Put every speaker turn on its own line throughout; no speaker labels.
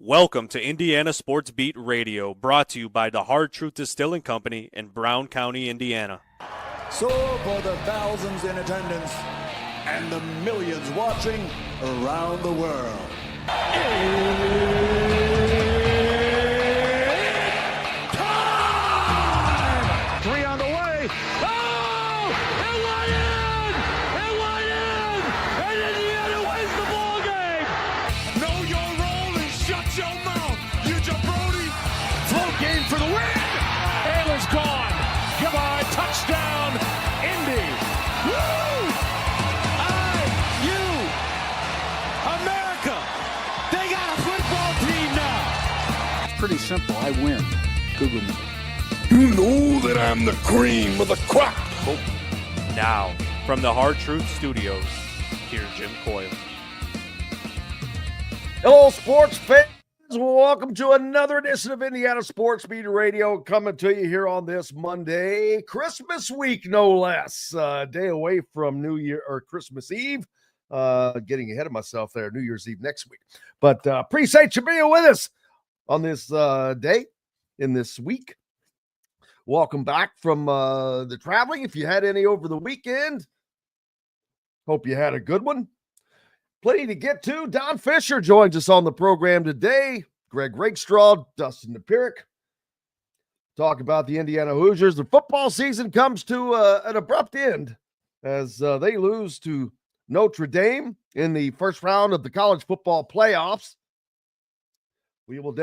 Welcome to Indiana Sports Beat Radio, brought to you by the Hard Truth Distilling Company in Brown County, Indiana.
So for the thousands in attendance and the millions watching around the world, it's time!
3 on the way. Oh! It went in! It went in! And Indiana wins the ball game!
Know your role and shut your mouth, you jabroni!
Float game for the win! Taylor's gone. Goodbye. Touchdown, Indy. Woo! IU America. They got a football team now.
Pretty simple. I win. Google me.
You know that I'm the cream of the crop.
Now, from the Hard Truth Studios, here's Jim Coyle.
Hello, sports fans. Welcome to another edition of Indiana Sports Beat Radio, coming to you here on this Monday, Christmas week, no less. Day away from New Year or Christmas Eve. Getting ahead of myself there, New Year's Eve next week. But appreciate you being with us on this day in this week. Welcome back from the traveling. If you had any over the weekend, hope you had a good one. Plenty to get to. Don Fischer joins us on the program today. Greg Rakestraw, Dustin Dopirak. Talk about the Indiana Hoosiers. The football season comes to an abrupt end as they lose to Notre Dame in the first round of the college football playoffs. We will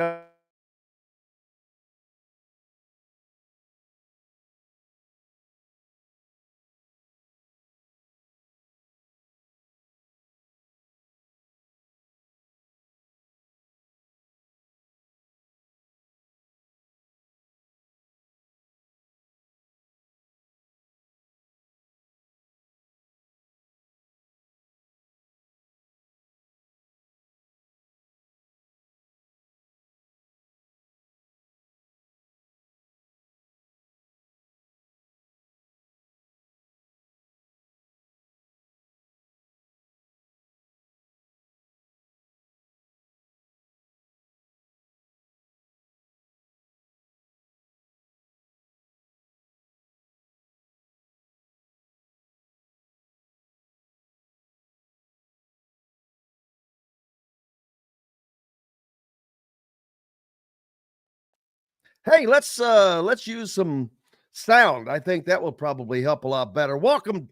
Hey, let's use some sound. I think that will probably help a lot better. Welcome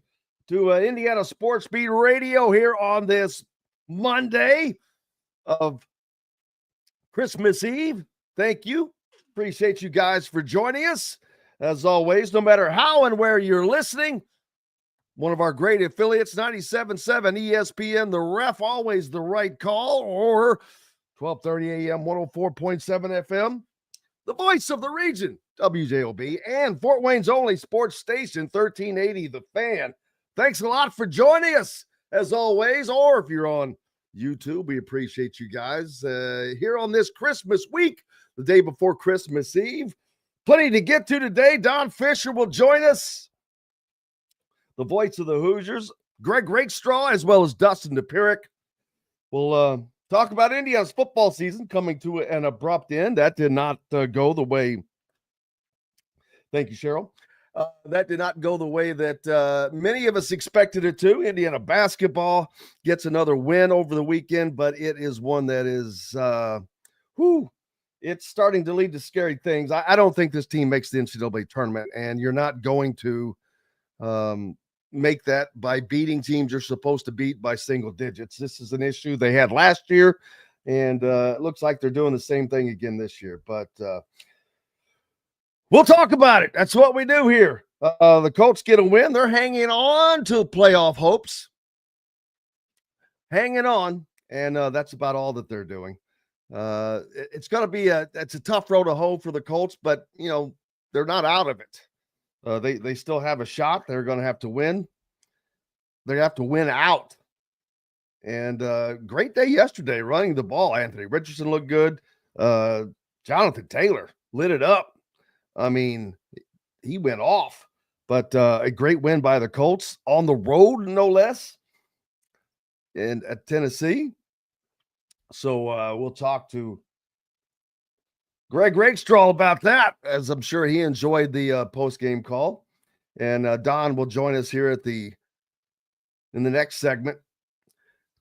to Indiana Sports Beat Radio here on this Monday of Christmas Eve. Thank you. Appreciate you guys for joining us. As always, no matter how and where you're listening, one of our great affiliates, 97.7 ESPN, the Ref, always the right call, or 1230 AM, 104.7 FM. The voice of the region, WJOB, and Fort Wayne's only sports station, 1380 The Fan. Thanks a lot for joining us, as always, or if you're on YouTube, we appreciate you guys here on this Christmas week, the day before Christmas Eve. Plenty to get to today. Don Fischer will join us, the voice of the Hoosiers. Greg Rakestraw, as well as Dustin Dopirak, will talk about Indiana's football season coming to an abrupt end. That did not go the way. Thank you, Cheryl. That did not go the way that many of us expected it to. Indiana basketball gets another win over the weekend, but it is one that is, it's starting to lead to scary things. I don't think this team makes the NCAA tournament, and you're not going to make that by beating teams you're supposed to beat by single digits. This is an issue they had last year, and it looks like they're doing the same thing again this year. But we'll talk about it. That's what we do here. The Colts get a win. They're hanging on to playoff hopes. Hanging on, and that's about all that they're doing. It's going to be it's a tough road to hoe for the Colts, but, you know, they're not out of it. They still have a shot. They're going to have to win. They have to win out. And great day yesterday running the ball. Anthony Richardson looked good. Jonathan Taylor lit it up. I mean, he went off. But a great win by the Colts on the road, no less, and at Tennessee. So we'll talk to Greg Rakestraw about that, as I'm sure he enjoyed the post-game call. And Don will join us here in the next segment.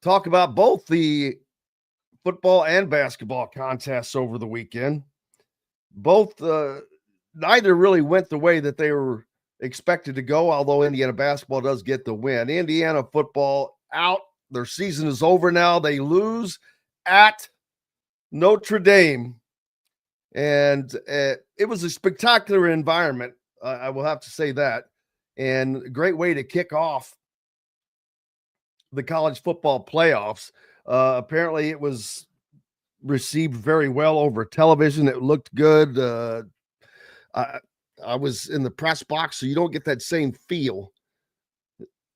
Talk about both the football and basketball contests over the weekend. Both, neither really went the way that they were expected to go, although Indiana basketball does get the win. Indiana football out. Their season is over now. They lose at Notre Dame. And it was a spectacular environment. I will have to say that. And a great way to kick off the college football playoffs. Apparently it was received very well over television. It looked good. I was in the press box, so you don't get that same feel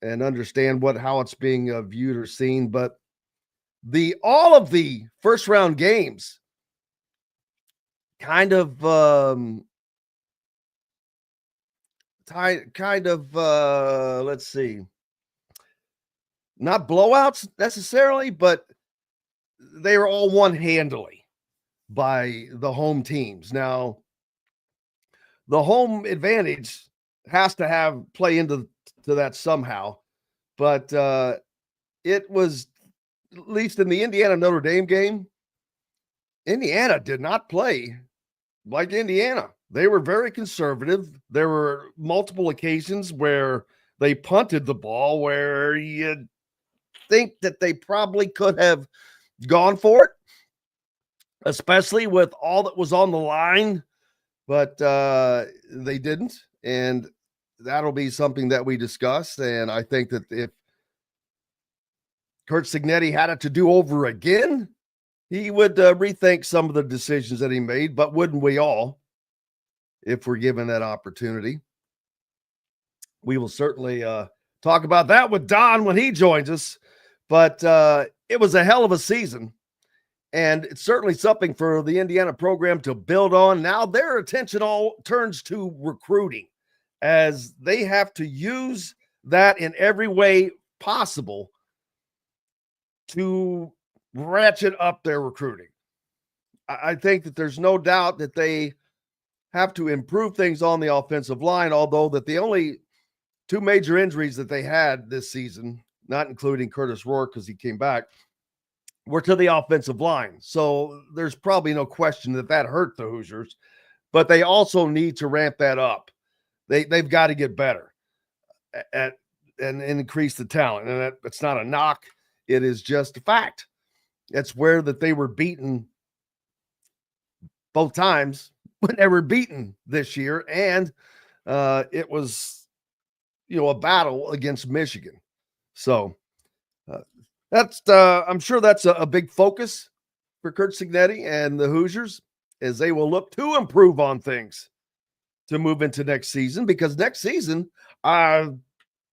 and understand how it's being viewed or seen. But all of the first round games kind of let's see, not blowouts necessarily, but they were all won handily by the home teams. Now, the home advantage has to play into that somehow, but it was, at least in the Indiana Notre Dame game, Indiana did not play like Indiana. They were very conservative. There were multiple occasions where they punted the ball where you think that they probably could have gone for it, especially with all that was on the line, but they didn't. And that'll be something that we discuss. And I think that if Curt Cignetti had it to do over again, he would rethink some of the decisions that he made, but wouldn't we all, if we're given that opportunity? We will certainly talk about that with Don when he joins us. But it was a hell of a season, and it's certainly something for the Indiana program to build on. Now their attention all turns to recruiting, as they have to use that in every way possible to ratchet up their recruiting. I think that there's no doubt that they have to improve things on the offensive line, although that the only two major injuries that they had this season, not including Curtis Rourke because he came back, were to the offensive line. So there's probably no question that hurt the Hoosiers, but they also need to ramp that up. They've got to get better and increase the talent. And that's not a knock. It is just a fact. That's where that they were beaten both times when they were beaten this year. And it was, a battle against Michigan. So that's I'm sure that's a big focus for Curt Cignetti and the Hoosiers, as they will look to improve on things to move into next season, because next season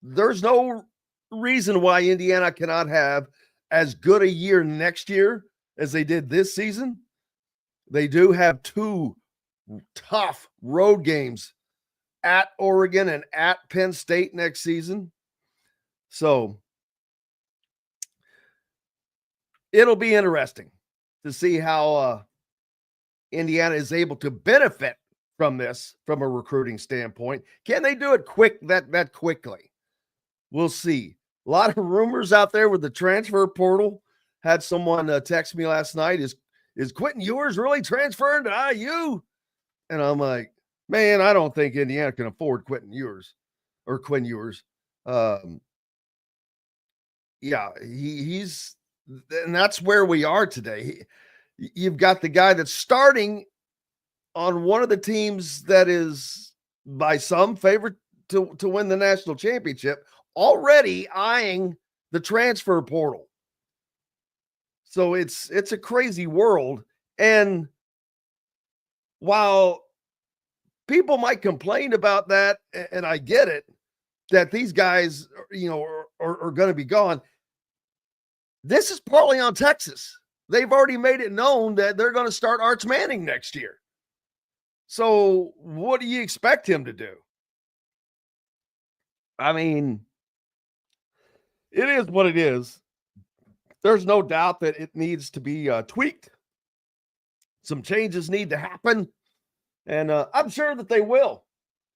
there's no reason why Indiana cannot have as good a year next year as they did this season. They do have two tough road games at Oregon and at Penn State next season. So it'll be interesting to see how Indiana is able to benefit from this from a recruiting standpoint. Can they do it that quickly? We'll see. A lot of rumors out there with the transfer portal. Had someone text me last night, is Quentin Ewers really transferring to IU? And I'm like, man, I don't think Indiana can afford Quinn Ewers. Yeah, he's, and that's where we are today. You've got the guy that's starting on one of the teams that is by some favorite to win the national championship, already eyeing the transfer portal. So it's a crazy world. And while people might complain about that, and I get it, that these guys, are going to be gone, this is partly on Texas. They've already made it known that they're going to start Arch Manning next year. So what do you expect him to do? I mean, it is what it is. There's no doubt that it needs to be tweaked. some changes need to happen, and I'm sure that they will,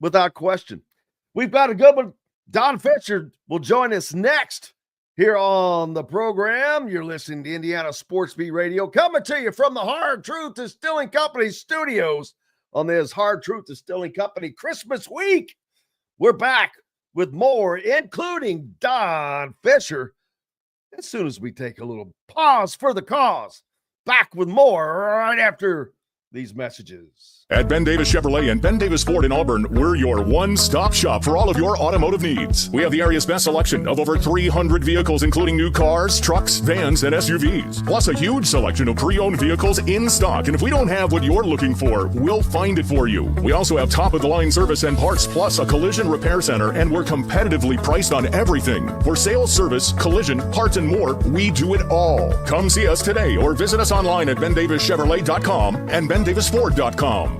without question. We've got a good one. Don Fischer will join us next here on the program. You're listening to Indiana Sports Beat Radio, coming to you from the Hard Truth Distilling Company studios on this Hard Truth Distilling Company Christmas week. We're back with more, including Don Fischer, as soon as we take a little pause for the cause. Back with more right after these messages.
At Ben Davis Chevrolet and Ben Davis Ford in Auburn, we're your one-stop shop for all of your automotive needs. We have the area's best selection of over 300 vehicles, including new cars, trucks, vans, and SUVs. Plus a huge selection of pre-owned vehicles in stock. And if we don't have what you're looking for, we'll find it for you. We also have top-of-the-line service and parts, plus a collision repair center, and we're competitively priced on everything. For sales, service, collision, parts, and more, we do it all. Come see us today or visit us online at BenDavisChevrolet.com and BenDavisFord.com.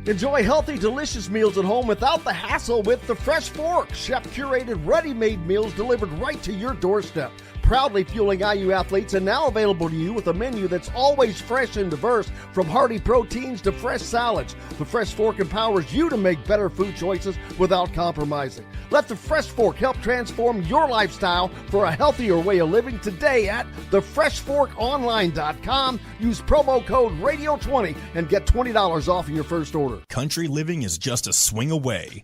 Enjoy healthy, delicious meals at home without the hassle with the Fresh Fork. Chef-curated, ready-made meals delivered right to your doorstep. Proudly fueling IU athletes and now available to you with a menu that's always fresh and diverse, from hearty proteins to fresh salads. The Fresh Fork empowers you to make better food choices without compromising. Let the Fresh Fork help transform your lifestyle for a healthier way of living today at thefreshforkonline.com. Use promo code RADIO20 and get $20 off your first order.
Country living is just a swing away.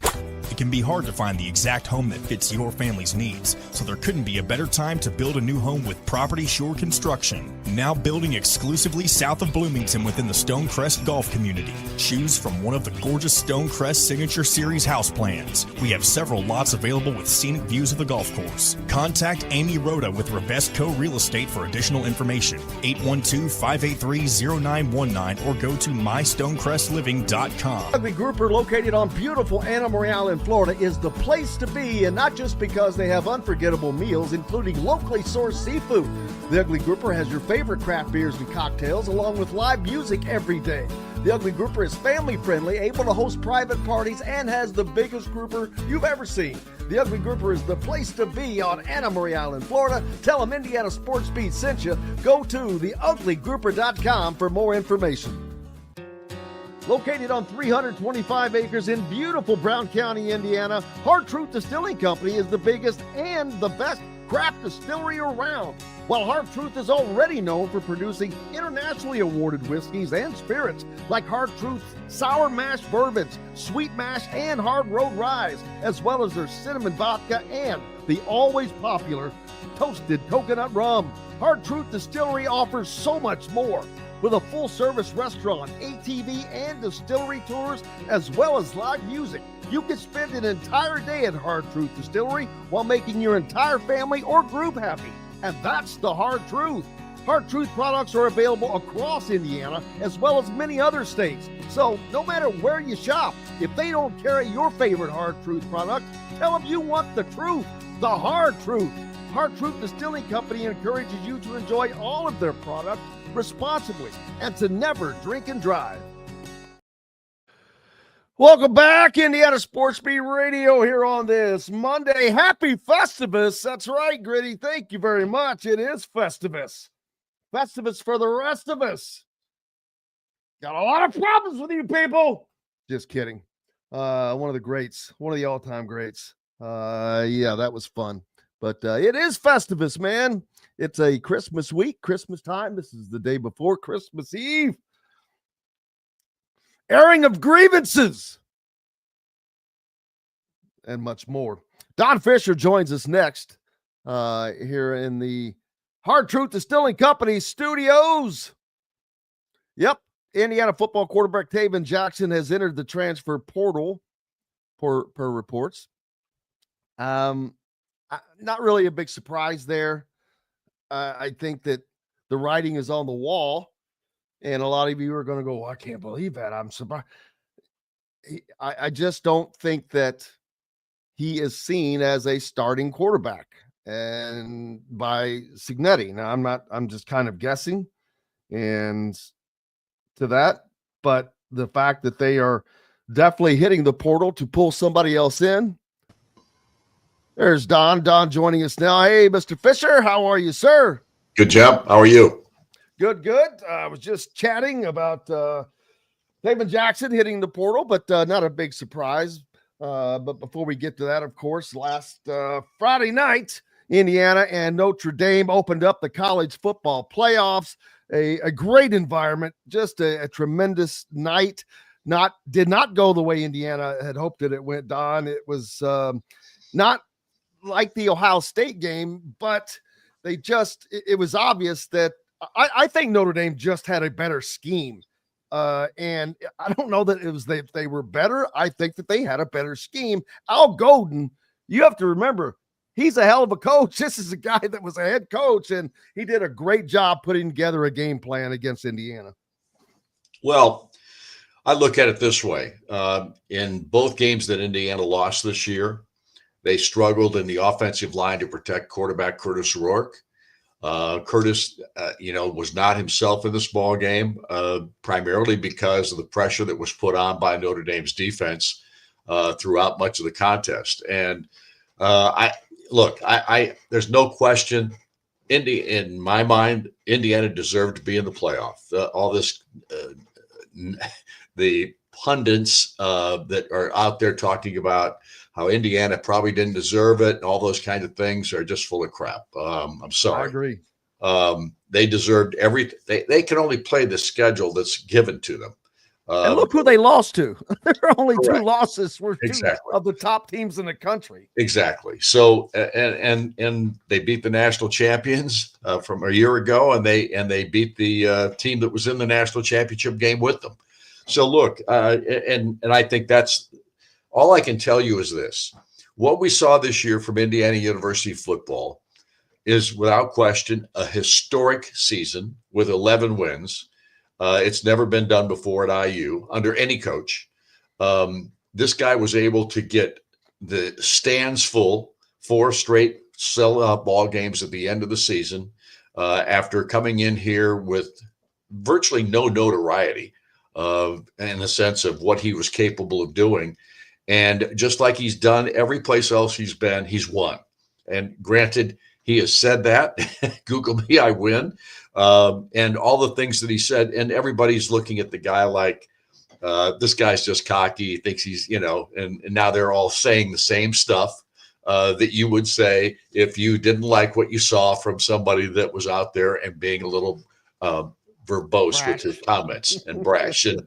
It can be hard to find the exact home that fits your family's needs, so there couldn't be a better time to build a new home with Property Shore Construction. Now building exclusively south of Bloomington within the Stonecrest Golf community. Choose from one of the gorgeous Stonecrest Signature Series house plans. We have several lots available with scenic views of the golf course. Contact Amy Rhoda with Revesco Real Estate for additional information. 812-583-0919 or go to mystonecrestliving.com.
Ugly Grouper, located on beautiful Anna Maria in Florida, is the place to be, and not just because they have unforgettable meals, including locally sourced seafood. The Ugly Grouper has your favorite craft beers and cocktails, along with live music every day. The Ugly Grouper is family-friendly, able to host private parties, and has the biggest grouper you've ever seen. The Ugly Grouper is the place to be on Anna Maria Island, Florida. Tell them Indiana Sports Beat sent you. Go to theuglygrouper.com for more information. Located on 325 acres in beautiful Brown County, Indiana, Hard Truth Distilling Company is the biggest and the best craft distillery around. While Hard Truth is already known for producing internationally awarded whiskeys and spirits like Hard Truth's Sour Mash Bourbons, Sweet Mash, and Hard Road Rye, as well as their cinnamon vodka and the always popular Toasted Coconut Rum. Hard Truth Distillery offers so much more. With a full-service restaurant, ATV, and distillery tours, as well as live music, you can spend an entire day at Hard Truth Distillery while making your entire family or group happy. And that's the Hard Truth. Hard Truth products are available across Indiana, as well as many other states. So no matter where you shop, if they don't carry your favorite Hard Truth product, tell them you want the truth, the Hard Truth. Hard Truth Distilling Company encourages you to enjoy all of their products responsibly and to never drink and drive. Welcome back, Indiana Sports Beat Radio, here on this Monday. Happy Festivus. That's right, Gritty. Thank you very much. It is Festivus. Festivus for the rest of us. Got a lot of problems with you people. Just kidding. One of the greats, one of the all-time greats. Yeah, that was fun. But it is Festivus, man. It's a Christmas week, Christmas time. This is the day before Christmas Eve. Airing of grievances and much more. Don Fischer joins us next here in the Hard Truth Distilling Company studios. Yep, Indiana football quarterback Taven Jackson has entered the transfer portal per reports. Not really a big surprise there. I think that the writing is on the wall, and a lot of you are going to go, I can't believe that. I'm surprised. I just don't think that he is seen as a starting quarterback and by Cignetti. Now, I'm just kind of guessing and to that, but the fact that they are definitely hitting the portal to pull somebody else in. There's Don. Don joining us now. Hey, Mr. Fischer, how are you, sir?
Good job. How are you?
Good. I was just chatting about David Jackson hitting the portal, but not a big surprise. But before we get to that, of course, last Friday night, Indiana and Notre Dame opened up the college football playoffs. A great environment, just a tremendous night. Did not go the way Indiana had hoped that it went, Don. It was not like the Ohio State game, but it was obvious that I think Notre Dame just had a better scheme. And I don't know that it was they were better. I think that they had a better scheme. Al Golden, you have to remember, he's a hell of a coach. This is a guy that was a head coach, and he did a great job putting together a game plan against Indiana.
Well, I look at it this way. In both games that Indiana lost this year, they struggled in the offensive line to protect quarterback Curtis Rourke. Curtis, was not himself in this ball game, primarily because of the pressure that was put on by Notre Dame's defense throughout much of the contest. And there's no question, in my mind, Indiana deserved to be in the playoff. The pundits that are out there talking about how Indiana probably didn't deserve it and all those kinds of things are just full of crap. I'm sorry.
I agree.
They deserved everything. They can only play the schedule that's given to them.
And look who they lost to. There are only
correct.
two losses were
Exactly.
two of the top teams in the country.
Exactly. So, and they beat the national champions from a year ago, and they beat the team that was in the national championship game with them. So look, and I think that's all I can tell you is this. What we saw this year from Indiana University football is without question a historic season with 11 wins. It's never been done before at IU under any coach. This guy was able to get the stands full, 4 straight sellout ball games at the end of the season after coming in here with virtually no notoriety in the sense of what he was capable of doing. And just like he's done every place else he's been, he's won. And granted, he has said that, Google me, I win. And all the things that he said, and everybody's looking at the guy like, this guy's just cocky, he thinks he's, and now they're all saying the same stuff that you would say if you didn't like what you saw from somebody that was out there and being a little verbose with his comments and brash and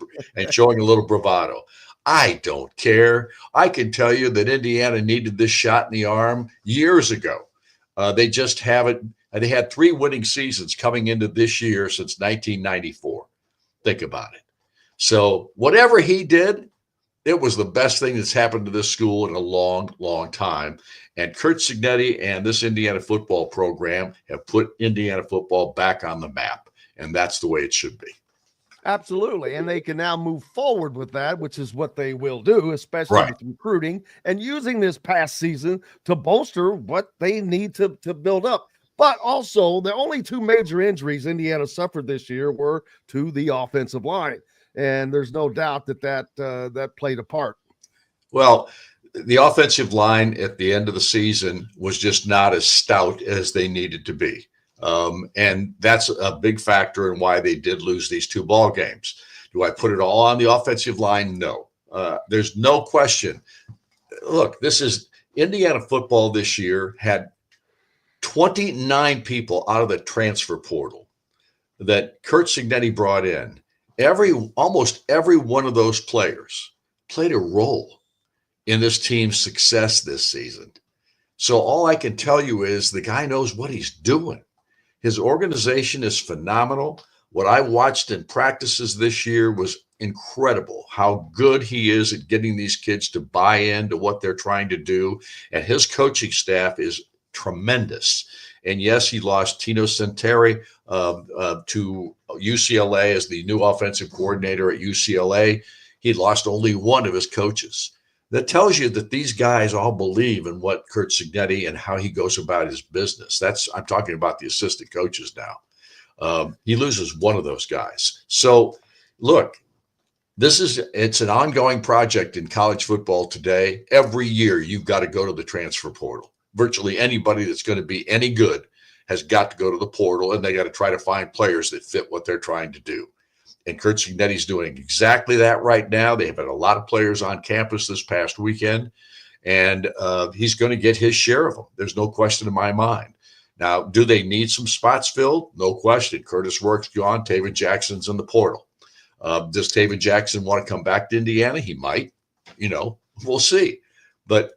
showing a little bravado. I don't care. I can tell you that Indiana needed this shot in the arm years ago. They just haven't. They had 3 winning seasons coming into this year since 1994. Think about it. So whatever he did, it was the best thing that's happened to this school in a long, long time. And Curt Cignetti and this Indiana football program have put Indiana football back on the map. And that's the way it should be.
Absolutely. And they can now move forward with that, which is what they will do, especially with recruiting and using this past season to bolster what they need to build up. But also, the only 2 major injuries Indiana suffered this year were to the offensive line. And there's no doubt that played a part. Well,
the offensive line at the end of the season was just not as stout as they needed to be. And that's a big factor in why they did lose these 2 ball games. Do I put it all on the offensive line? No. There's no question. Look, this is Indiana football this year had 29 people out of the transfer portal that Curt Cignetti brought in. Almost every one of those players played a role in this team's success this season. So all I can tell you is the guy knows what he's doing. His organization is phenomenal. What I watched in practices this year was incredible, how good he is at getting these kids to buy into what they're trying to do. And his coaching staff is tremendous. And yes, he lost Tino Santeri to UCLA as the new offensive coordinator at UCLA. He lost only one of his coaches. That tells you that these guys all believe in what Curt Cignetti and how he goes about his business. I'm talking about the assistant coaches now. He loses one of those guys. So look, it's an ongoing project in college football today. Every year you've got to go to the transfer portal. Virtually anybody that's going to be any good has got to go to the portal, and they got to try to find players that fit what they're trying to do. And Curt Cignetti's doing exactly that right now. They have had a lot of players on campus this past weekend, and he's going to get his share of them. There's no question in my mind. Now, do they need some spots filled? No question. Curtis Rourke's gone. Taven Jackson's in the portal. Does Taven Jackson want to come back to Indiana? He might. We'll see. But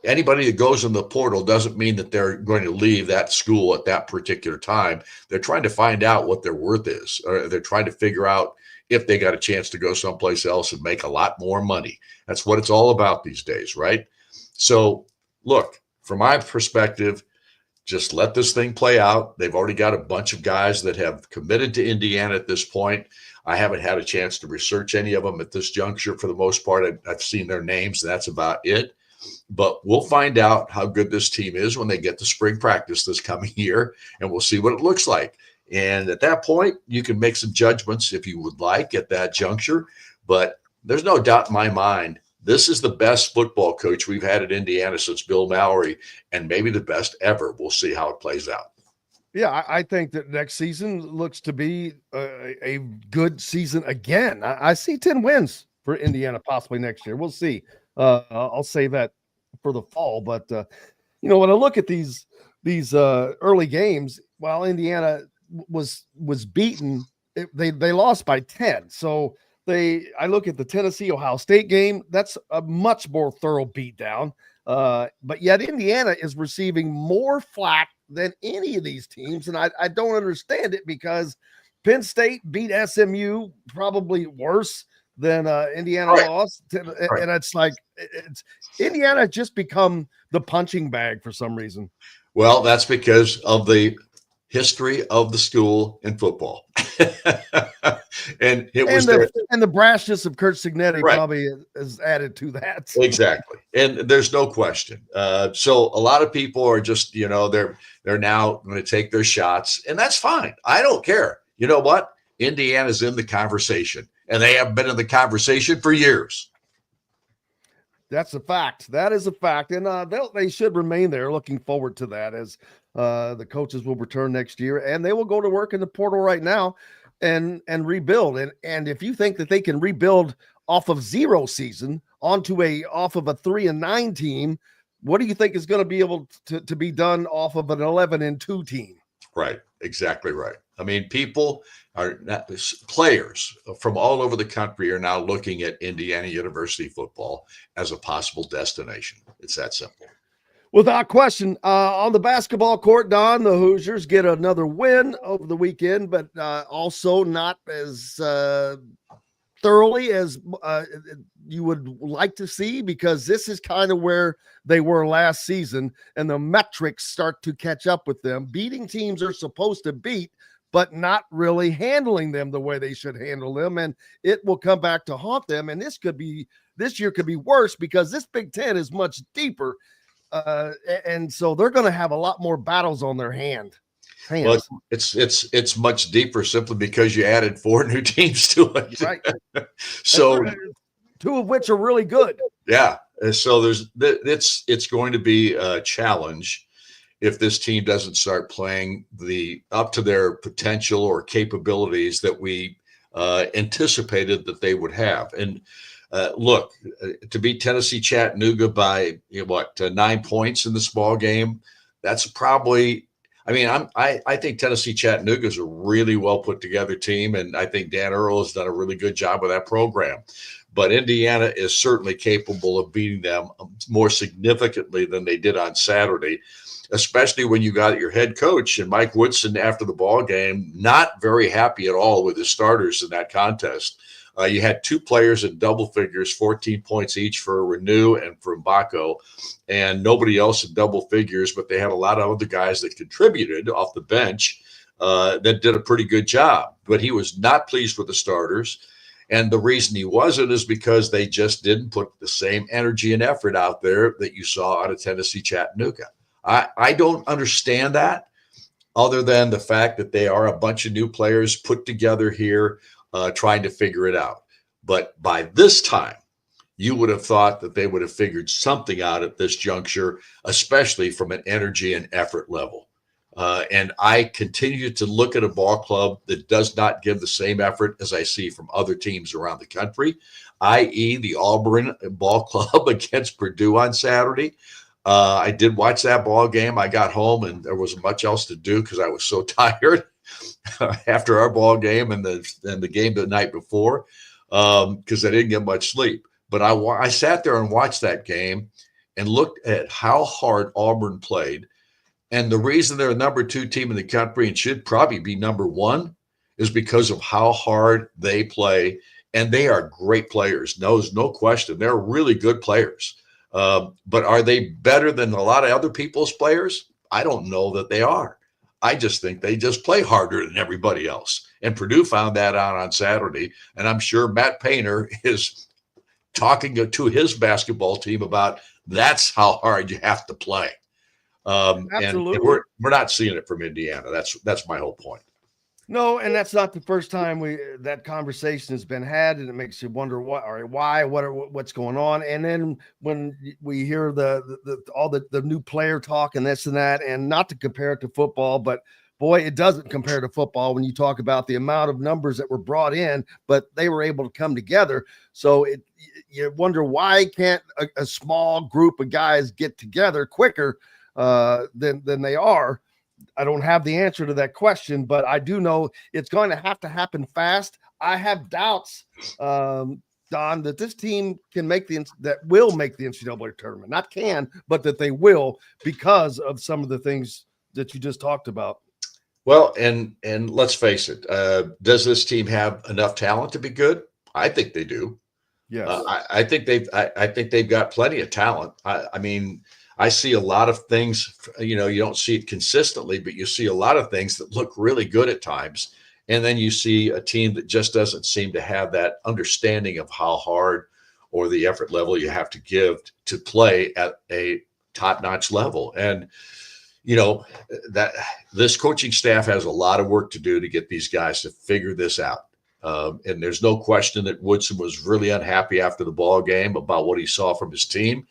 anybody that goes in the portal doesn't mean that they're going to leave that school at that particular time. They're trying to find out what their worth is, or they're trying to figure out if they got a chance to go someplace else and make a lot more money. That's what it's all about these days, right? So, look, from my perspective, just let this thing play out. They've already got a bunch of guys that have committed to Indiana at this point. I haven't had a chance to research any of them at this juncture. For the most part, I've seen their names. That's about it. But we'll find out how good this team is when they get to spring practice this coming year, and we'll see what it looks like. And at that point, you can make some judgments if you would like at that juncture. But there's no doubt in my mind, this is the best football coach we've had at Indiana since Bill Mallory, and maybe the best ever. We'll see how it plays out.
Yeah, I think that next season looks to be a good season again. I see 10 wins for Indiana possibly next year. We'll see. I'll say that for the fall. But, when I look at these early games, while Indiana was beaten, they lost by 10. So I look at the Tennessee-Ohio State game. That's a much more thorough beatdown. But yet Indiana is receiving more flack than any of these teams. And I don't understand it, because Penn State beat SMU probably worse than Indiana lost. And it's like, Indiana just become the punching bag for some reason.
Well, that's because of the history of the school in football. And
the brashness of Curt Cignetti probably is added to that.
Exactly. And there's no question. So a lot of people are just, they're now going to take their shots, and that's fine. I don't care. You know what? Indiana's in the conversation, and they have been in the conversation for years.
That's a fact. That is a fact. And they should remain there. Looking forward to that, as the coaches will return next year, and they will go to work in the portal right now and rebuild. And if you think that they can rebuild off of 0 season off of a 3-9 team, what do you think is going to be able to be done off of an 11-2 team?
Right. Exactly right. I mean, players from all over the country are now looking at Indiana University football as a possible destination. It's that simple.
Without question. On the basketball court, Don, the Hoosiers get another win over the weekend, but also not as thoroughly as you would like to see, because this is kind of where they were last season, and the metrics start to catch up with them. Beating teams are supposed to beat, but not really handling them the way they should handle them, and it will come back to haunt them. And this year could be worse, because this Big Ten is much deeper. And so they're going to have a lot more battles on their hands.
Well, it's much deeper simply because you added 4 new teams to it.
Right.
So
2 of which are really good.
Yeah. So it's going to be a challenge if this team doesn't start playing up to their potential or capabilities that we anticipated that they would have. And look, to beat Tennessee Chattanooga by 9 points in this ball game, that's probably. I mean, I think Tennessee Chattanooga is a really well put together team, and I think Dan Earl has done a really good job with that program. But Indiana is certainly capable of beating them more significantly than they did on Saturday, especially when you got your head coach and Mike Woodson after the ball game not very happy at all with his starters in that contest. You had 2 players in double figures, 14 points each for Renew and for Mbako, and nobody else in double figures, but they had a lot of other guys that contributed off the bench that did a pretty good job. But he was not pleased with the starters, and the reason he wasn't is because they just didn't put the same energy and effort out there that you saw out of Tennessee Chattanooga. I don't understand that, other than the fact that they are a bunch of new players put together here, trying to figure it out. But by this time, you would have thought that they would have figured something out at this juncture, especially from an energy and effort level. And I continue to look at a ball club that does not give the same effort as I see from other teams around the country, i.e. the Auburn ball club against Purdue on Saturday. I did watch that ball game. I got home and there wasn't much else to do because I was so tired after our ball game and the game the night before because I didn't get much sleep. But I sat there and watched that game and looked at how hard Auburn played. And the reason they're a number 2 team in the country and should probably be number 1 is because of how hard they play. And they are great players. No question. They're really good players. But are they better than a lot of other people's players? I don't know that they are. I just think they just play harder than everybody else. And Purdue found that out on Saturday. And I'm sure Matt Painter is talking to his basketball team about that's how hard you have to play.
Absolutely.
And we're not seeing it from Indiana. That's my whole point.
No, and that's not the first time that conversation has been had, and it makes you wonder what's going on. And then when we hear all the new player talk and this and that, and not to compare it to football, but boy, it doesn't compare to football when you talk about the amount of numbers that were brought in, but they were able to come together. So you wonder why can't a small group of guys get together quicker than they are. I don't have the answer to that question, but I do know it's going to happen fast. I have doubts, Don, that this team will make the NCAA tournament. Not can, but that they will because of some of the things that you just talked about.
Well, and let's face it, does this team have enough talent to be good? I think they do.
Yes.
I think they've got plenty of talent. I mean, I see a lot of things, you don't see it consistently, but you see a lot of things that look really good at times. And then you see a team that just doesn't seem to have that understanding of how hard or the effort level you have to give to play at a top-notch level. And, that this coaching staff has a lot of work to do to get these guys to figure this out. And there's no question that Woodson was really unhappy after the ball game about what he saw from his team.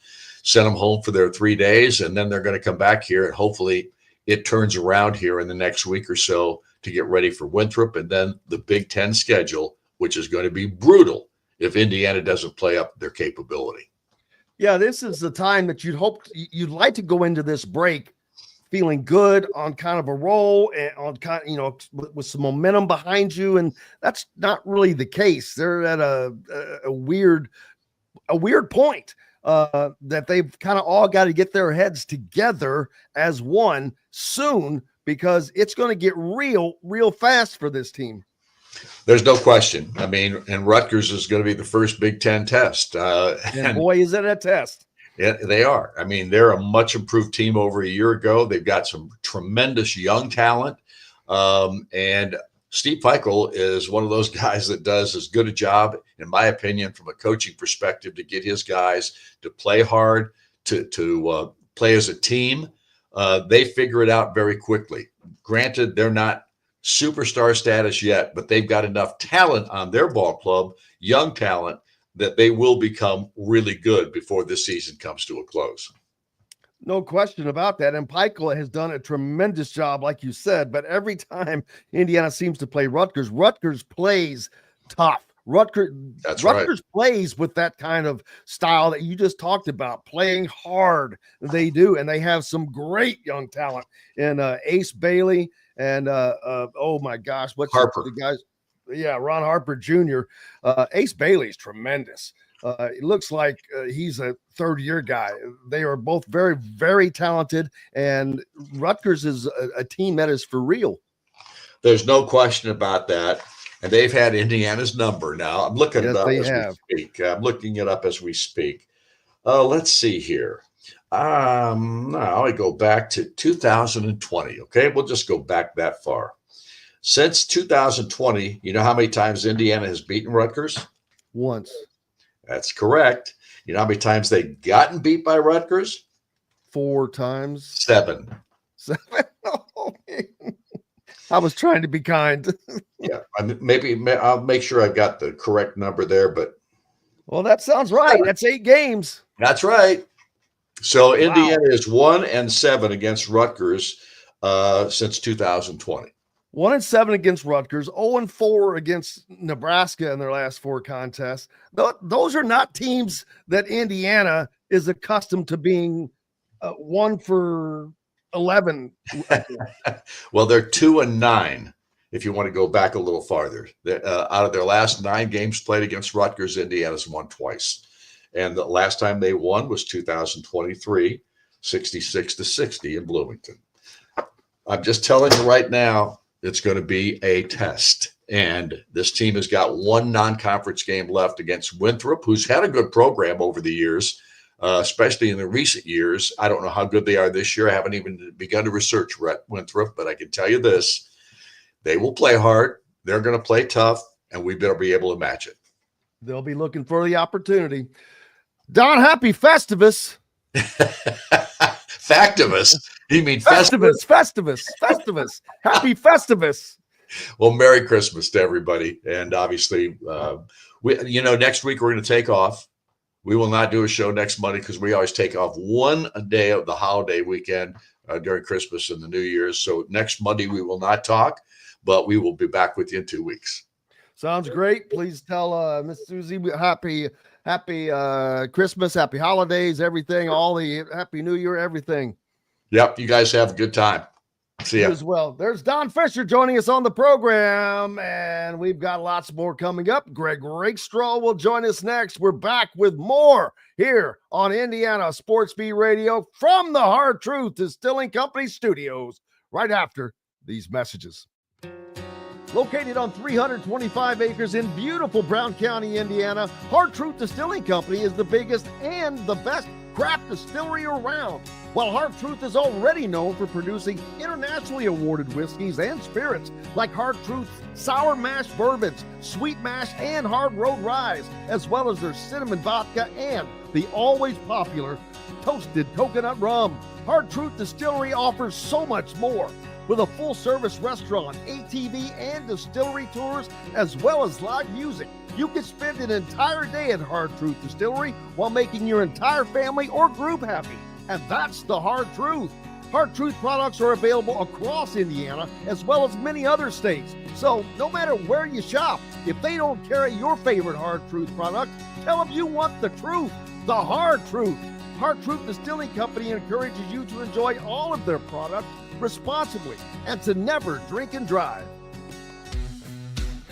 Sent them home for their 3 days, and then they're going to come back here, and hopefully it turns around here in the next week or so to get ready for Winthrop and then the Big Ten schedule, which is going to be brutal if Indiana doesn't play up their capability.
Yeah, this is the time that you'd like to go into this break feeling good on kind of a roll and on with some momentum behind you, and that's not really the case. They're at a weird point. That they've kind of all got to get their heads together as one soon because it's going to get real fast for this team.
There's no question. I mean, and Rutgers is going to be the first Big Ten test.
And boy, is it a test.
Yeah, they are. I mean, they're a much improved team over a year ago. They've got some tremendous young talent. And Steve Feichel is one of those guys that does as good a job, in my opinion, from a coaching perspective, to get his guys to play hard, to play as a team. They figure it out very quickly. Granted, they're not superstar status yet, but they've got enough talent on their ball club, young talent, that they will become really good before this season comes to a close.
No question about that. And Peichel has done a tremendous job, like you said, but every time Indiana seems to play Rutgers plays tough. Rutgers plays with that kind of style that you just talked about, playing hard. They do, and they have some great young talent in Ace Bailey and oh my gosh, what's
Harper.
The guys? Yeah, Ron Harper Jr. Ace Bailey's tremendous. It looks like he's a third-year guy. They are both very, very talented, and Rutgers is a team that is for real.
There's no question about that. And they've had Indiana's number now. I'm looking it up as we speak. I'm looking it up as we speak. Let's see here. Now I go back to 2020. Okay, we'll just go back that far. Since 2020, you know how many times Indiana has beaten Rutgers?
Once.
That's correct. You know how many times they've gotten beat by Rutgers?
4 times.
7.
7. Oh, I was trying to be kind.
Yeah, maybe I'll make sure I've got the correct number there, but.
Well, that sounds right. That's 8 games.
That's right. So Indiana is 1-7 against Rutgers since 2020.
1-7 against Rutgers, 0-4 against Nebraska in their last 4 contests. Those are not teams that Indiana is accustomed to being 1-for-11.
Well, they're 2-9. If you want to go back a little farther, out of their last 9 games played against Rutgers, Indiana's won twice. And the last time they won was 2023, 66-60 in Bloomington. I'm just telling you right now, it's going to be a test. And this team has got 1 non-conference game left against Winthrop, who's had a good program over the years, especially in the recent years. I don't know how good they are this year. I haven't even begun to research Winthrop, but I can tell you this. They will play hard. They're going to play tough, and we better be able to match it.
They'll be looking for the opportunity. Don, happy Festivus.
Factivus. You mean
Festivus? Happy Festivus.
Well, Merry Christmas to everybody. And obviously, next week we're going to take off. We will not do a show next Monday because we always take off one day of the holiday weekend during Christmas and the New Year's. So next Monday we will not talk, but we will be back with you in 2 weeks.
Sounds great. Please tell Miss Susie happy Christmas, happy holidays, everything, all the happy New Year, everything.
Yep. You guys have a good time. See ya.
You as well. There's Don Fischer joining us on the program, and we've got lots more coming up. Greg Rakestraw will join us next. We're back with more here on Indiana Sports Beat Radio from the Hard Truth Distilling Company studios right after these messages. Located on 325 acres in beautiful Brown County, Indiana, Hard Truth Distilling Company is the biggest and the best craft distillery around. While Hard Truth is already known for producing internationally awarded whiskeys and spirits like Hard Truth's sour mash bourbons, sweet mash, and hard road ryes, as well as their cinnamon vodka and the always popular toasted coconut rum. Hard Truth Distillery offers so much more. With a full-service restaurant, ATV, and distillery tours, as well as live music, you can spend an entire day at Hard Truth Distillery while making your entire family or group happy. And that's the Hard Truth. Hard Truth products are available across Indiana, as well as many other states. So no matter where you shop, if they don't carry your favorite Hard Truth product, tell them you want the truth, the Hard Truth. Hard Truth Distilling Company encourages you to enjoy all of their products responsibly and to never drink and drive.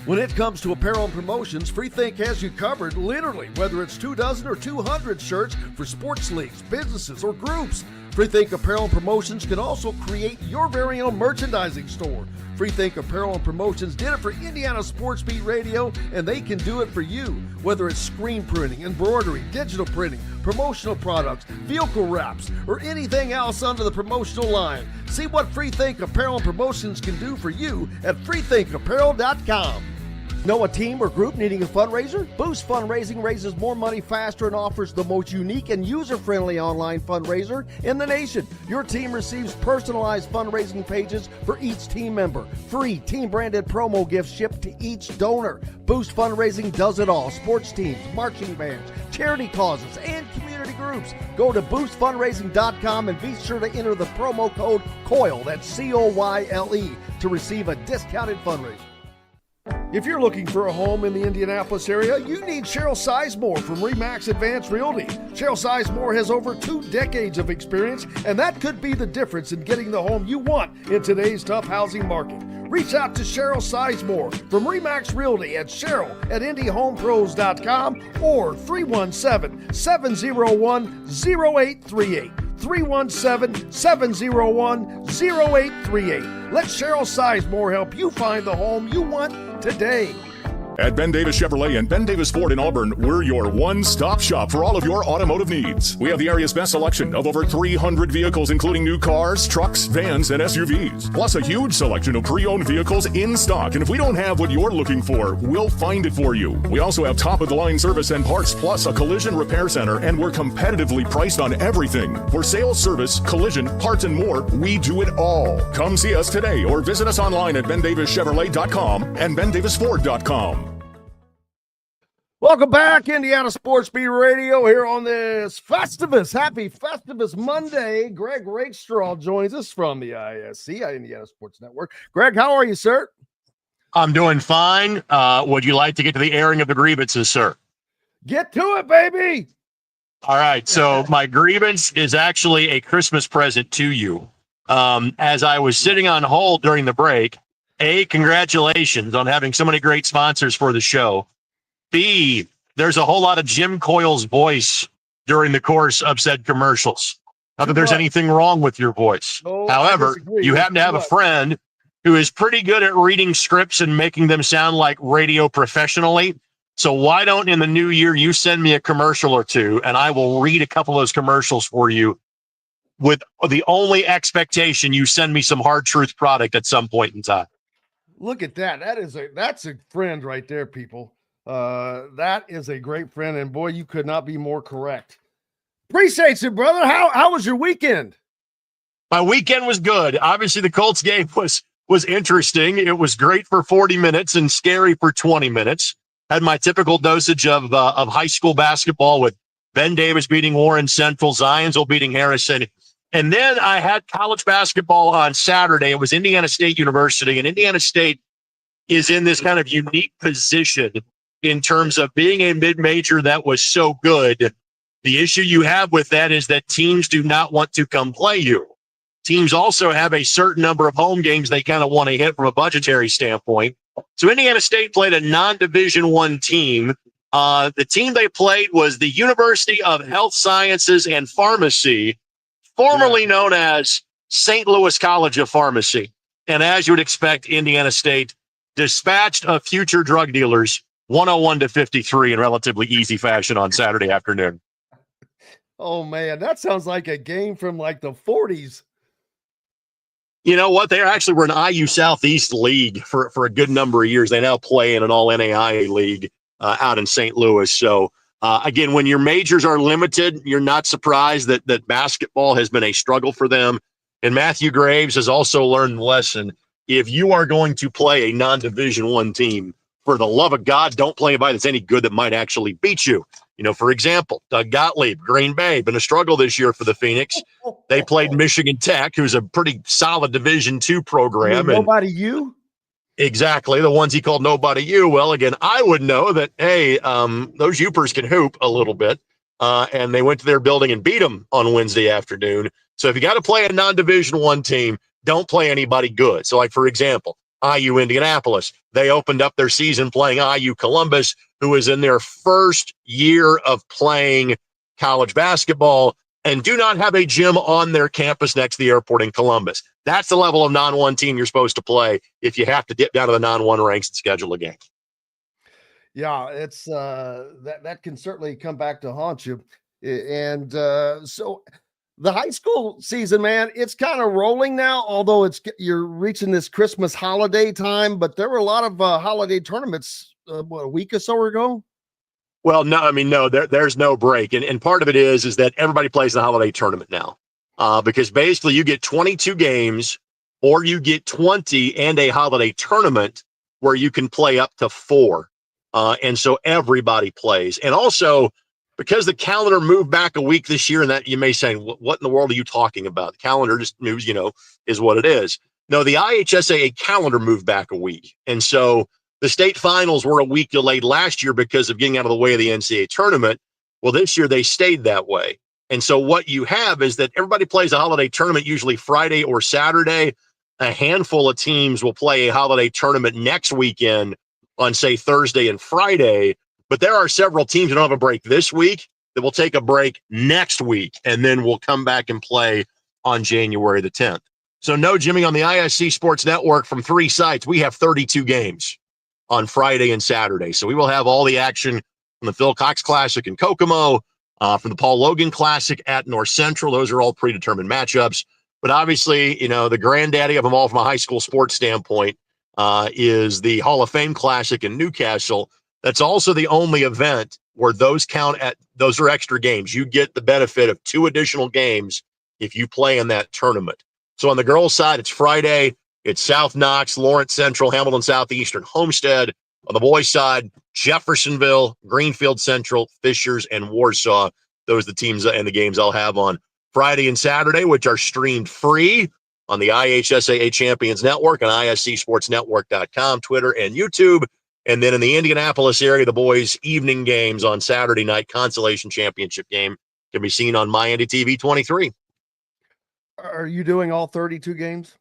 When it comes to apparel and promotions, Freethink has you covered, literally, whether it's 24 or 200 shirts for sports leagues, businesses, or groups. Freethink Apparel and Promotions can also create your very own merchandising store. Freethink Apparel and Promotions did it for Indiana Sports Beat Radio, and they can do it for you. Whether it's screen printing, embroidery, digital printing, promotional products, vehicle wraps, or anything else under the promotional line. See what Freethink Apparel and Promotions can do for you at freethinkapparel.com. Know a team or group needing a fundraiser? Boost Fundraising raises more money faster and offers the most unique and user-friendly online fundraiser in the nation. Your team receives personalized fundraising pages for each team member. Free team-branded promo gifts shipped to each donor. Boost Fundraising does it all. Sports teams, marching bands, charity causes, and community groups. Go to boostfundraising.com and be sure to enter the promo code COYLE, that's C-O-Y-L-E, to receive a discounted fundraiser. If you're looking for a home in the Indianapolis area, you need Cheryl Sizemore from RE/MAX Advanced Realty. Cheryl Sizemore has over 2 decades of experience, and that could be the difference in getting the home you want in today's tough housing market. Reach out to Cheryl Sizemore from RE/MAX Realty at cheryl@IndyHomePros.com or 317-701-0838. 317-701-0838. Let Cheryl Sizemore help you find the home you want today.
At Ben Davis Chevrolet and Ben Davis Ford in Auburn, we're your one-stop shop for all of your automotive needs. We have the area's best selection of over 300 vehicles, including new cars, trucks, vans, and SUVs. Plus a huge selection of pre-owned vehicles in stock. And if we don't have what you're looking for, we'll find it for you. We also have top-of-the-line service and parts, plus a collision repair center, and we're competitively priced on everything. For sales, service, collision, parts, and more, we do it all. Come see us today or visit us online at BenDavisChevrolet.com and BenDavisFord.com.
Welcome back, Indiana Sports Beat Radio, here on this happy Festivus Monday. Greg Rakestraw joins us from the ISC, Indiana Sports Network. Greg, how are you, sir?
I'm doing fine. Would you like to get to the airing of the grievances, sir?
Get to it, baby.
All right. So my grievance is actually a Christmas present to you. As I was sitting on hold during the break, A, congratulations on having so many great sponsors for the show. B, there's a whole lot of Jim Coyle's voice during the course of said commercials. Not that there's anything wrong with your voice.
No,
however, you happen to have a friend who is pretty good at reading scripts and making them sound like radio professionally. So why don't in the new year you send me a commercial or two and I will read a couple of those commercials for you with the only expectation you send me some hard truth product at some point in time.
Look at that. That's a friend right there, people. That is a great friend, and boy, you could not be more correct. Appreciate you, brother. How was your weekend?
My weekend was good. Obviously, the Colts game was interesting. It was great for 40 minutes and scary for 20 minutes. Had my typical dosage of high school basketball with Ben Davis beating Warren Central, Zionsville beating Harrison. And then I had college basketball on Saturday. It was Indiana State University, and Indiana State is in this kind of unique position in terms of being a mid-major that was so good. The issue you have with that is that teams do not want to come play you. Teams also have a certain number of home games they kind of want to hit from a budgetary standpoint. So Indiana State played a non-Division I team. The team they played was the University of Health Sciences and Pharmacy, formerly known as St. Louis College of Pharmacy. And as you would expect, Indiana State dispatched of future drug dealers 101-53 in relatively easy fashion on Saturday afternoon.
Oh, man, that sounds like a game from like the 40s.
You know what? They actually were an IU Southeast league for a good number of years. They now play in an all-NAIA league out in St. Louis. So, again, when your majors are limited, you're not surprised that basketball has been a struggle for them. And Matthew Graves has also learned the lesson. If you are going to play a non-Division I team, for the love of God, don't play anybody that's any good that might actually beat you. You know, for example, Doug Gottlieb, Green Bay, been a struggle this year for the Phoenix. They played Michigan Tech, who's a pretty solid Division II program.
Nobody you?
Exactly, the ones he called nobody you. Well, again, I would know that, hey, those Youpers can hoop a little bit, and they went to their building and beat them on Wednesday afternoon. So if you got to play a non-Division I team, don't play anybody good. So, like, for example, IU Indianapolis, they opened up their season playing IU Columbus, who is in their first year of playing college basketball and do not have a gym on their campus next to the airport in Columbus. That's the level of non-1 team you're supposed to play if you have to dip down to the non-1 ranks and schedule a game.
Yeah, it's that can certainly come back to haunt you. And so the high school season, man, it's kind of rolling now, although you're reaching this Christmas holiday time, but there were a lot of holiday tournaments, a week or so ago?
Well, no, there's no break. And part of it is that everybody plays the holiday tournament now because basically you get 22 games or you get 20 and a holiday tournament where you can play up to 4. And so everybody plays. And also, because the calendar moved back a week this year, and that you may say, what in the world are you talking about? The calendar just moves, is what it is. No, the IHSAA calendar moved back a week. And so the state finals were a week delayed last year because of getting out of the way of the NCAA tournament. Well, this year they stayed that way. And so what you have is that everybody plays a holiday tournament, usually Friday or Saturday. A handful of teams will play a holiday tournament next weekend on, say, Thursday and Friday. But there are several teams that don't have a break this week that will take a break next week, and then we'll come back and play on January the 10th. So no gymming on the ISC Sports Network from 3 sites. We have 32 games on Friday and Saturday. So we will have all the action from the Phil Cox Classic in Kokomo, from the Paul Logan Classic at North Central. Those are all predetermined matchups. But obviously, the granddaddy of them all from a high school sports standpoint is the Hall of Fame Classic in Newcastle. That's also the only event where those are extra games. You get the benefit of 2 additional games if you play in that tournament. So on the girls' side, it's Friday. It's South Knox, Lawrence Central, Hamilton Southeastern, Homestead. On the boys' side, Jeffersonville, Greenfield Central, Fishers, and Warsaw. Those are the teams and the games I'll have on Friday and Saturday, which are streamed free on the IHSAA Champions Network and ISCSportsNetwork.com, Twitter, and YouTube. And then in the Indianapolis area, the boys' evening games on Saturday night, consolation championship game, can be seen on MyIndy TV 23.
Are you doing all 32 games?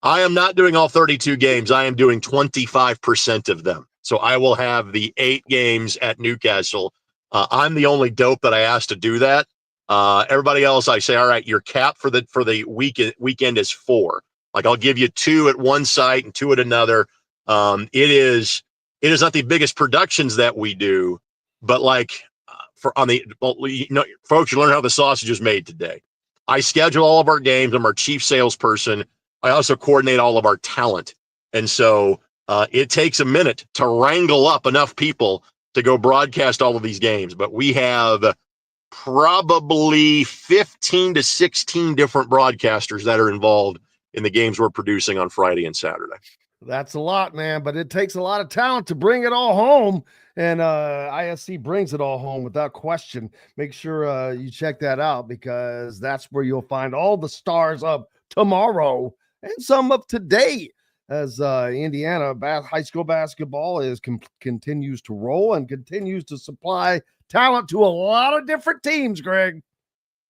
I am not doing all 32 games. I am doing 25% of them. So I will have the 8 games at Newcastle. I'm the only dope that I asked to do that. Everybody else, I say, all right, your cap for the weekend is 4. Like, I'll give you 2 at one site and 2 at another. It is not the biggest productions that we do, but like folks, you learn how the sausage is made today. I schedule all of our games. I'm our chief salesperson. I also coordinate all of our talent. And so it takes a minute to wrangle up enough people to go broadcast all of these games. But we have probably 15 to 16 different broadcasters that are involved in the games we're producing on Friday and Saturday.
That's a lot, man, but it takes a lot of talent to bring it all home. And ISC brings it all home without question. Make sure you check that out, because that's where you'll find all the stars of tomorrow and some of today, as Indiana high school basketball continues to roll and continues to supply talent to a lot of different teams, Greg.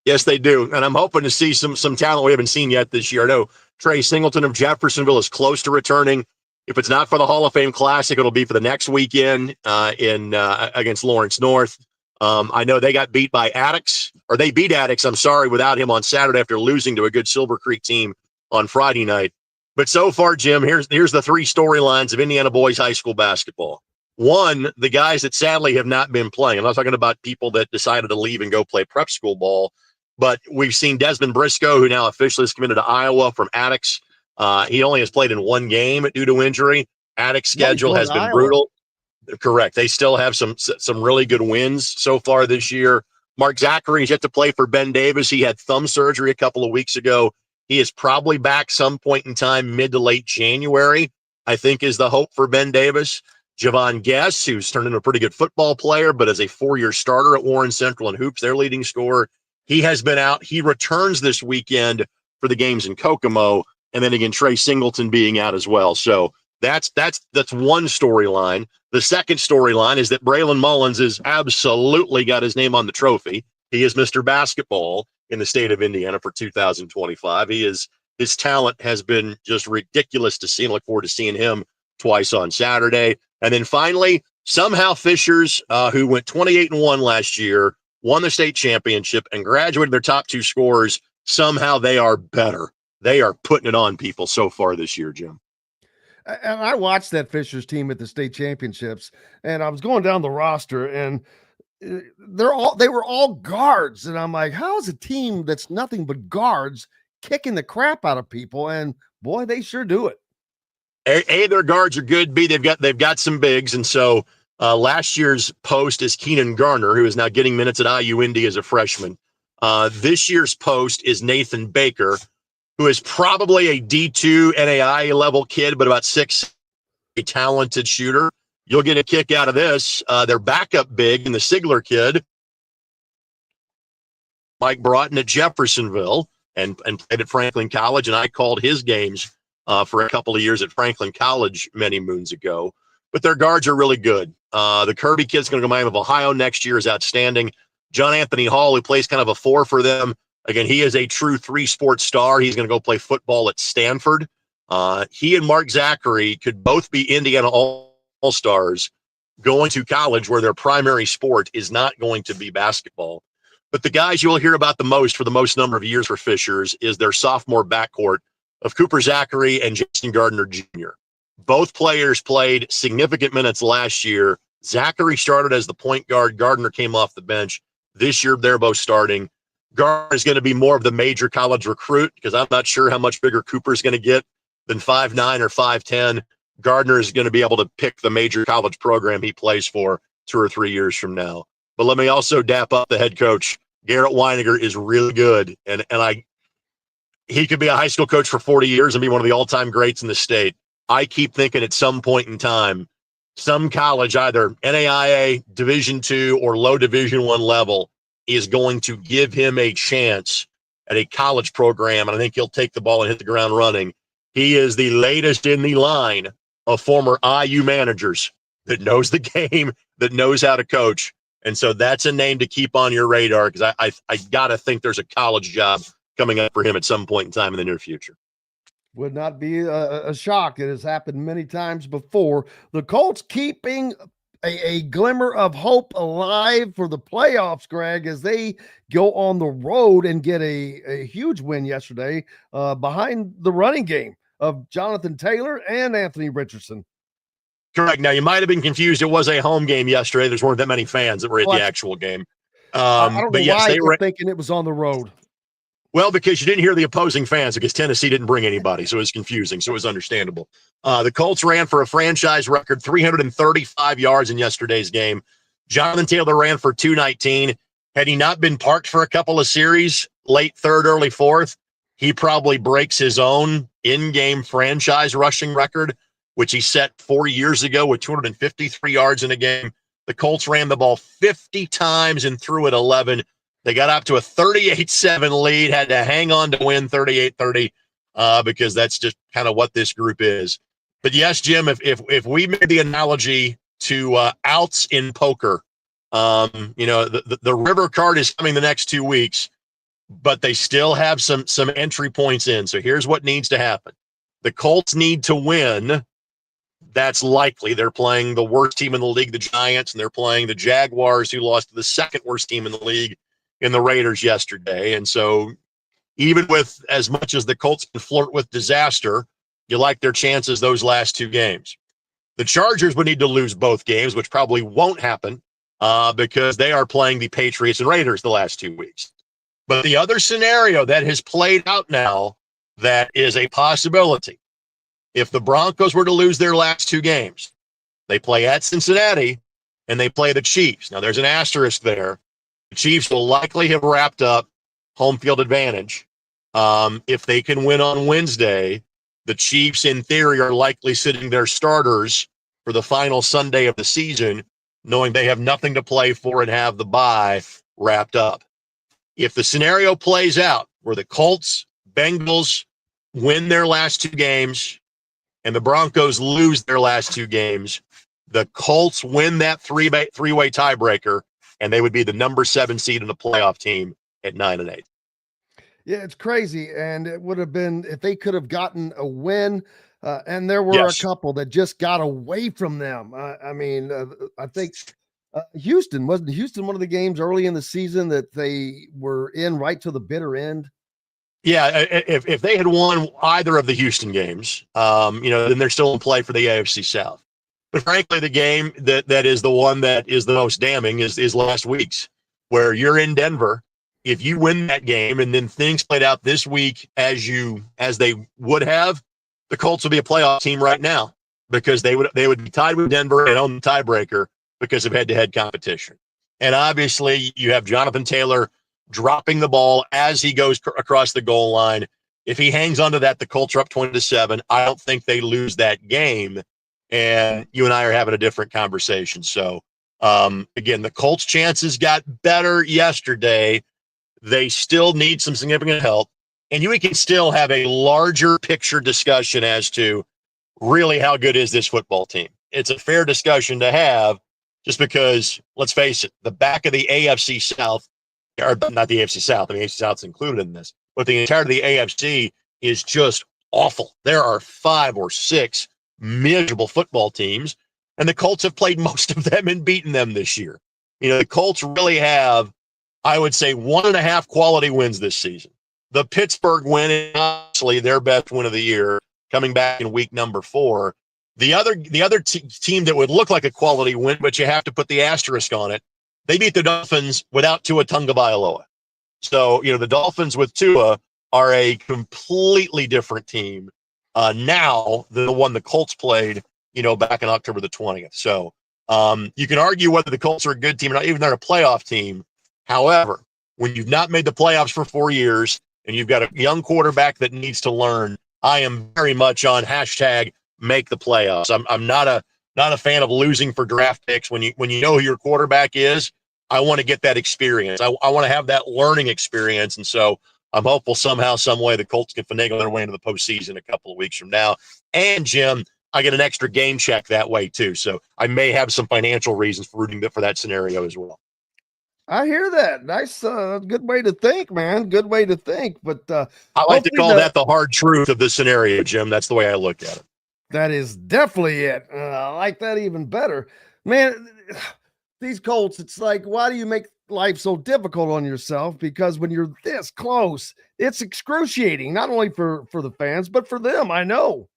Yes, they do. And I'm hoping to see some talent we haven't seen yet this year. I know Trey Singleton of Jeffersonville is close to returning. If it's not for the Hall of Fame Classic, it'll be for the next weekend against Lawrence North. I know they got beat by Attucks, or they beat Attucks, without him on Saturday after losing to a good Silver Creek team on Friday night. But so far, Jim, here's the 3 storylines of Indiana boys high school basketball. One, the guys that sadly have not been playing. I'm not talking about people that decided to leave and go play prep school ball, but we've seen Desmond Briscoe, who now officially is committed to Iowa from Attucks. He only has played in 1 game due to injury. Attucks' schedule has been brutal. Correct. They still have some really good wins so far this year. Mark Zachary is yet to play for Ben Davis. He had thumb surgery a couple of weeks ago. He is probably back some point in time, mid to late January, I think, is the hope for Ben Davis. Javon Guess, who's turned into a pretty good football player, but as a 4-year starter at Warren Central and Hoops, their leading scorer, he has been out. He returns this weekend for the games in Kokomo, and then again, Trey Singleton being out as well. So that's one storyline. The second storyline is that Braylon Mullins has absolutely got his name on the trophy. He is Mr. Basketball in the state of Indiana for 2025. His talent has been just ridiculous to see. I look forward to seeing him twice on Saturday. And then finally, somehow Fishers, who went 28-1 last year, won the state championship and graduated their top 2 scorers. Somehow they are better. They are putting it on people so far this year, Jim.
And I watched that Fishers team at the state championships, and I was going down the roster, and they were all guards. And I'm like, how is a team that's nothing but guards kicking the crap out of people? And boy, they sure do it.
A, their guards are good. B, they've got some bigs. And so last year's post is Keenan Garner, who is now getting minutes at IUBB as a freshman. This year's post is Nathan Baker, who is probably a D2 NAIA level kid, but about 6', a talented shooter. You'll get a kick out of this. Their backup big and the Sigler kid, Mike Broughton at Jeffersonville and played at Franklin College. And I called his games for a couple of years at Franklin College many moons ago. But their guards are really good. The Kirby kid's going to go to Miami of Ohio next year, is outstanding. John Anthony Hall, who plays kind of a 4 for them. Again, he is a true 3-sport star. He's going to go play football at Stanford. He and Mark Zachary could both be Indiana All-Stars going to college where their primary sport is not going to be basketball. But the guys you'll hear about the most for the most number of years for Fishers is their sophomore backcourt of Cooper Zachary and Jason Gardner Jr. Both players played significant minutes last year. Zachary started as the point guard. Gardner came off the bench. This year, they're both starting. Gardner is going to be more of the major college recruit because I'm not sure how much bigger Cooper is going to get than 5'9" or 5'10". Gardner is going to be able to pick the major college program he plays for 2 or 3 years from now. But let me also dap up the head coach. Garrett Weiniger is really good, and he could be a high school coach for 40 years and be one of the all-time greats in the state. I keep thinking at some point in time, some college, either NAIA, Division II, or low Division I level, is going to give him a chance at a college program, and I think he'll take the ball and hit the ground running. He is the latest in the line of former IU managers that knows the game, that knows how to coach. And so that's a name to keep on your radar, because I got to think there's a college job coming up for him at some point in time in the near future.
Would not be a shock. It has happened many times before. The Colts keeping a glimmer of hope alive for the playoffs, Greg, as they go on the road and get a huge win yesterday behind the running game of Jonathan Taylor and Anthony Richardson.
Correct. Now, you might have been confused. It was a home game yesterday. There's weren't that many fans that were at the actual game.
I don't know
but yes,
why
they
were thinking it was on the road.
Well, because you didn't hear the opposing fans, because Tennessee didn't bring anybody, so it was confusing. So it was understandable. The Colts ran for a franchise record 335 yards in yesterday's game. Jonathan Taylor ran for 219. Had he not been parked for a couple of series, late third, early fourth, he probably breaks his own in-game franchise rushing record, which he set 4 years ago with 253 yards in a game. The Colts ran the ball 50 times and threw it 11. They got up to a 38-7 lead, had to hang on to win 38-30 because that's just kind of what this group is. But yes, Jim, if we made the analogy to outs in poker, the river card is coming the next 2 weeks, but they still have some entry points in. So here's what needs to happen. The Colts need to win. That's likely. They're playing the worst team in the league, the Giants, and they're playing the Jaguars, who lost to the second worst team in the league in the Raiders yesterday. And so even with as much as the Colts can flirt with disaster, you like their chances those last 2 games. The Chargers would need to lose both games, which probably won't happen because they are playing the Patriots and Raiders the last 2 weeks. But the other scenario that has played out now that is a possibility, if the Broncos were to lose their last 2 games, they play at Cincinnati and they play the Chiefs. Now, there's an asterisk there. The Chiefs will likely have wrapped up home field advantage. If they can win on Wednesday, the Chiefs, in theory, are likely sitting their starters for the final Sunday of the season, knowing they have nothing to play for and have the bye wrapped up. If the scenario plays out where the Colts, Bengals win their last 2 games and the Broncos lose their last 2 games, the Colts win that three-way tiebreaker, and they would be the number 7 seed in the playoff team at 9-8.
Yeah, it's crazy. And it would have been, if they could have gotten a win, and there were a couple that just got away from them. I think Houston, wasn't Houston one of the games early in the season that they were in right to the bitter end?
Yeah, if they had won either of the Houston games, then they're still in play for the AFC South. But frankly, the game that is the one that is the most damning is last week's, where you're in Denver. If you win that game and then things played out this week as they would have, the Colts would be a playoff team right now because they would be tied with Denver and on the tiebreaker because of head-to-head competition. And obviously, you have Jonathan Taylor dropping the ball as he goes across the goal line. If he hangs onto that, the Colts are up 20-7. I don't think they lose that game. And you and I are having a different conversation. So, again, the Colts' chances got better yesterday. They still need some significant help. And we can still have a larger picture discussion as to really how good is this football team. It's a fair discussion to have just because, let's face it, the back of the AFC South, or not the AFC South, I mean, AFC South's included in this, but the entirety of the AFC is just awful. There are 5 or 6 miserable football teams, and the Colts have played most of them and beaten them this year. The Colts really have, I would say, 1.5 quality wins this season. The Pittsburgh win is obviously their best win of the year, coming back in week number 4. The other team that would look like a quality win, but you have to put the asterisk on it, they beat the Dolphins without Tua Tagovailoa. So, the Dolphins with Tua are a completely different team now than the one the Colts played, back in October the 20th. So you can argue whether the Colts are a good team or not, even they're a playoff team. However, when you've not made the playoffs for 4 years and you've got a young quarterback that needs to learn, I am very much on hashtag make the playoffs. I'm not not a fan of losing for draft picks. When you know who your quarterback is, I want to get that experience. I want to have that learning experience. And so I'm hopeful somehow, some way the Colts can finagle their way into the postseason a couple of weeks from now. And Jim, I get an extra game check that way too. So I may have some financial reasons for rooting for that scenario as well.
I hear that. Nice, good way to think, man. Good way to think. But
I like to call that the hard truth of the scenario, Jim. That's the way I look at it.
That is definitely it. I like that even better. Man, these Colts, it's like, why do you make life so difficult on yourself? Because when you're this close, it's excruciating, not only for the fans, but for them. I know.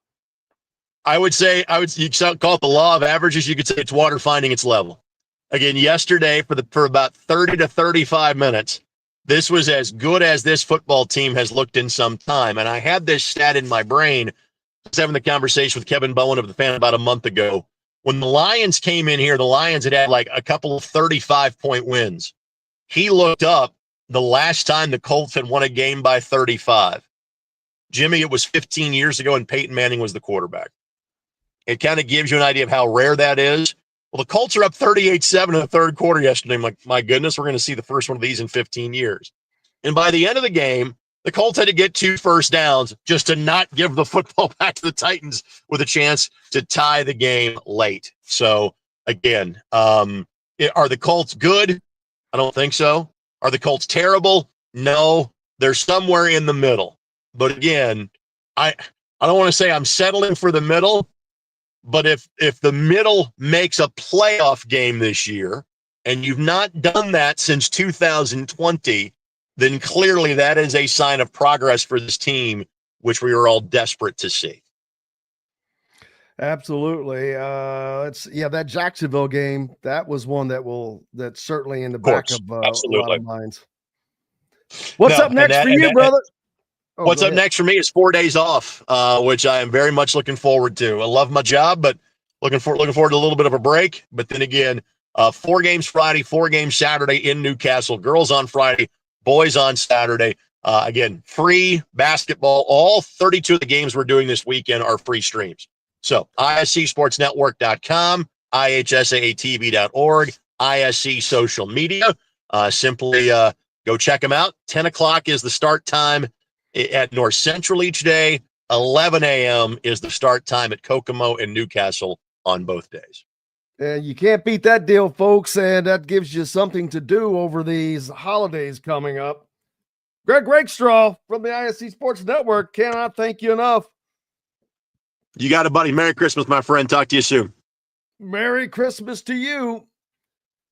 You could call it the law of averages. You could say it's water finding its level. Again, yesterday for about 30 to 35 minutes, this was as good as this football team has looked in some time. And I had this stat in my brain. I was having the conversation with Kevin Bowen of the Fan about a month ago. When the Lions came in here, the Lions had like a couple of 35-point wins. He looked up the last time the Colts had won a game by 35. Jimmy, it was 15 years ago, and Peyton Manning was the quarterback. It kind of gives you an idea of how rare that is. Well, the Colts are up 38-7 in the third quarter yesterday. I'm like, my goodness, we're going to see the first one of these in 15 years. And by the end of the game, the Colts had to get 2 first downs just to not give the football back to the Titans with a chance to tie the game late. So, again, are the Colts good? I don't think so. Are the Colts terrible? No. They're somewhere in the middle. But, again, I don't want to say I'm settling for the middle, but if the middle makes a playoff game this year, and you've not done that since 2020, then clearly that is a sign of progress for this team, which we are all desperate to see.
Absolutely. That Jacksonville game, that was one that's certainly in the back of a lot of minds. What's up next for you, brother?
What's up next for me is 4 days off, which I am very much looking forward to. I love my job, but looking forward to a little bit of a break. But then again, 4 games Friday, 4 games Saturday in Newcastle. Girls on Friday, boys on Saturday. Again, free basketball. All 32 of the games we're doing this weekend are free streams. So ISCSportsNetwork.com, IHSAATV.org, ISC social media. Simply go check them out. 10 o'clock is the start time at North Central each day. 11 a.m. is the start time at Kokomo and Newcastle on both days.
And you can't beat that deal, folks, and that gives you something to do over these holidays coming up. Greg Rakestraw from the ISC Sports Network, cannot thank you enough.
You got it, buddy. Merry Christmas, my friend. Talk to you soon.
Merry Christmas to you.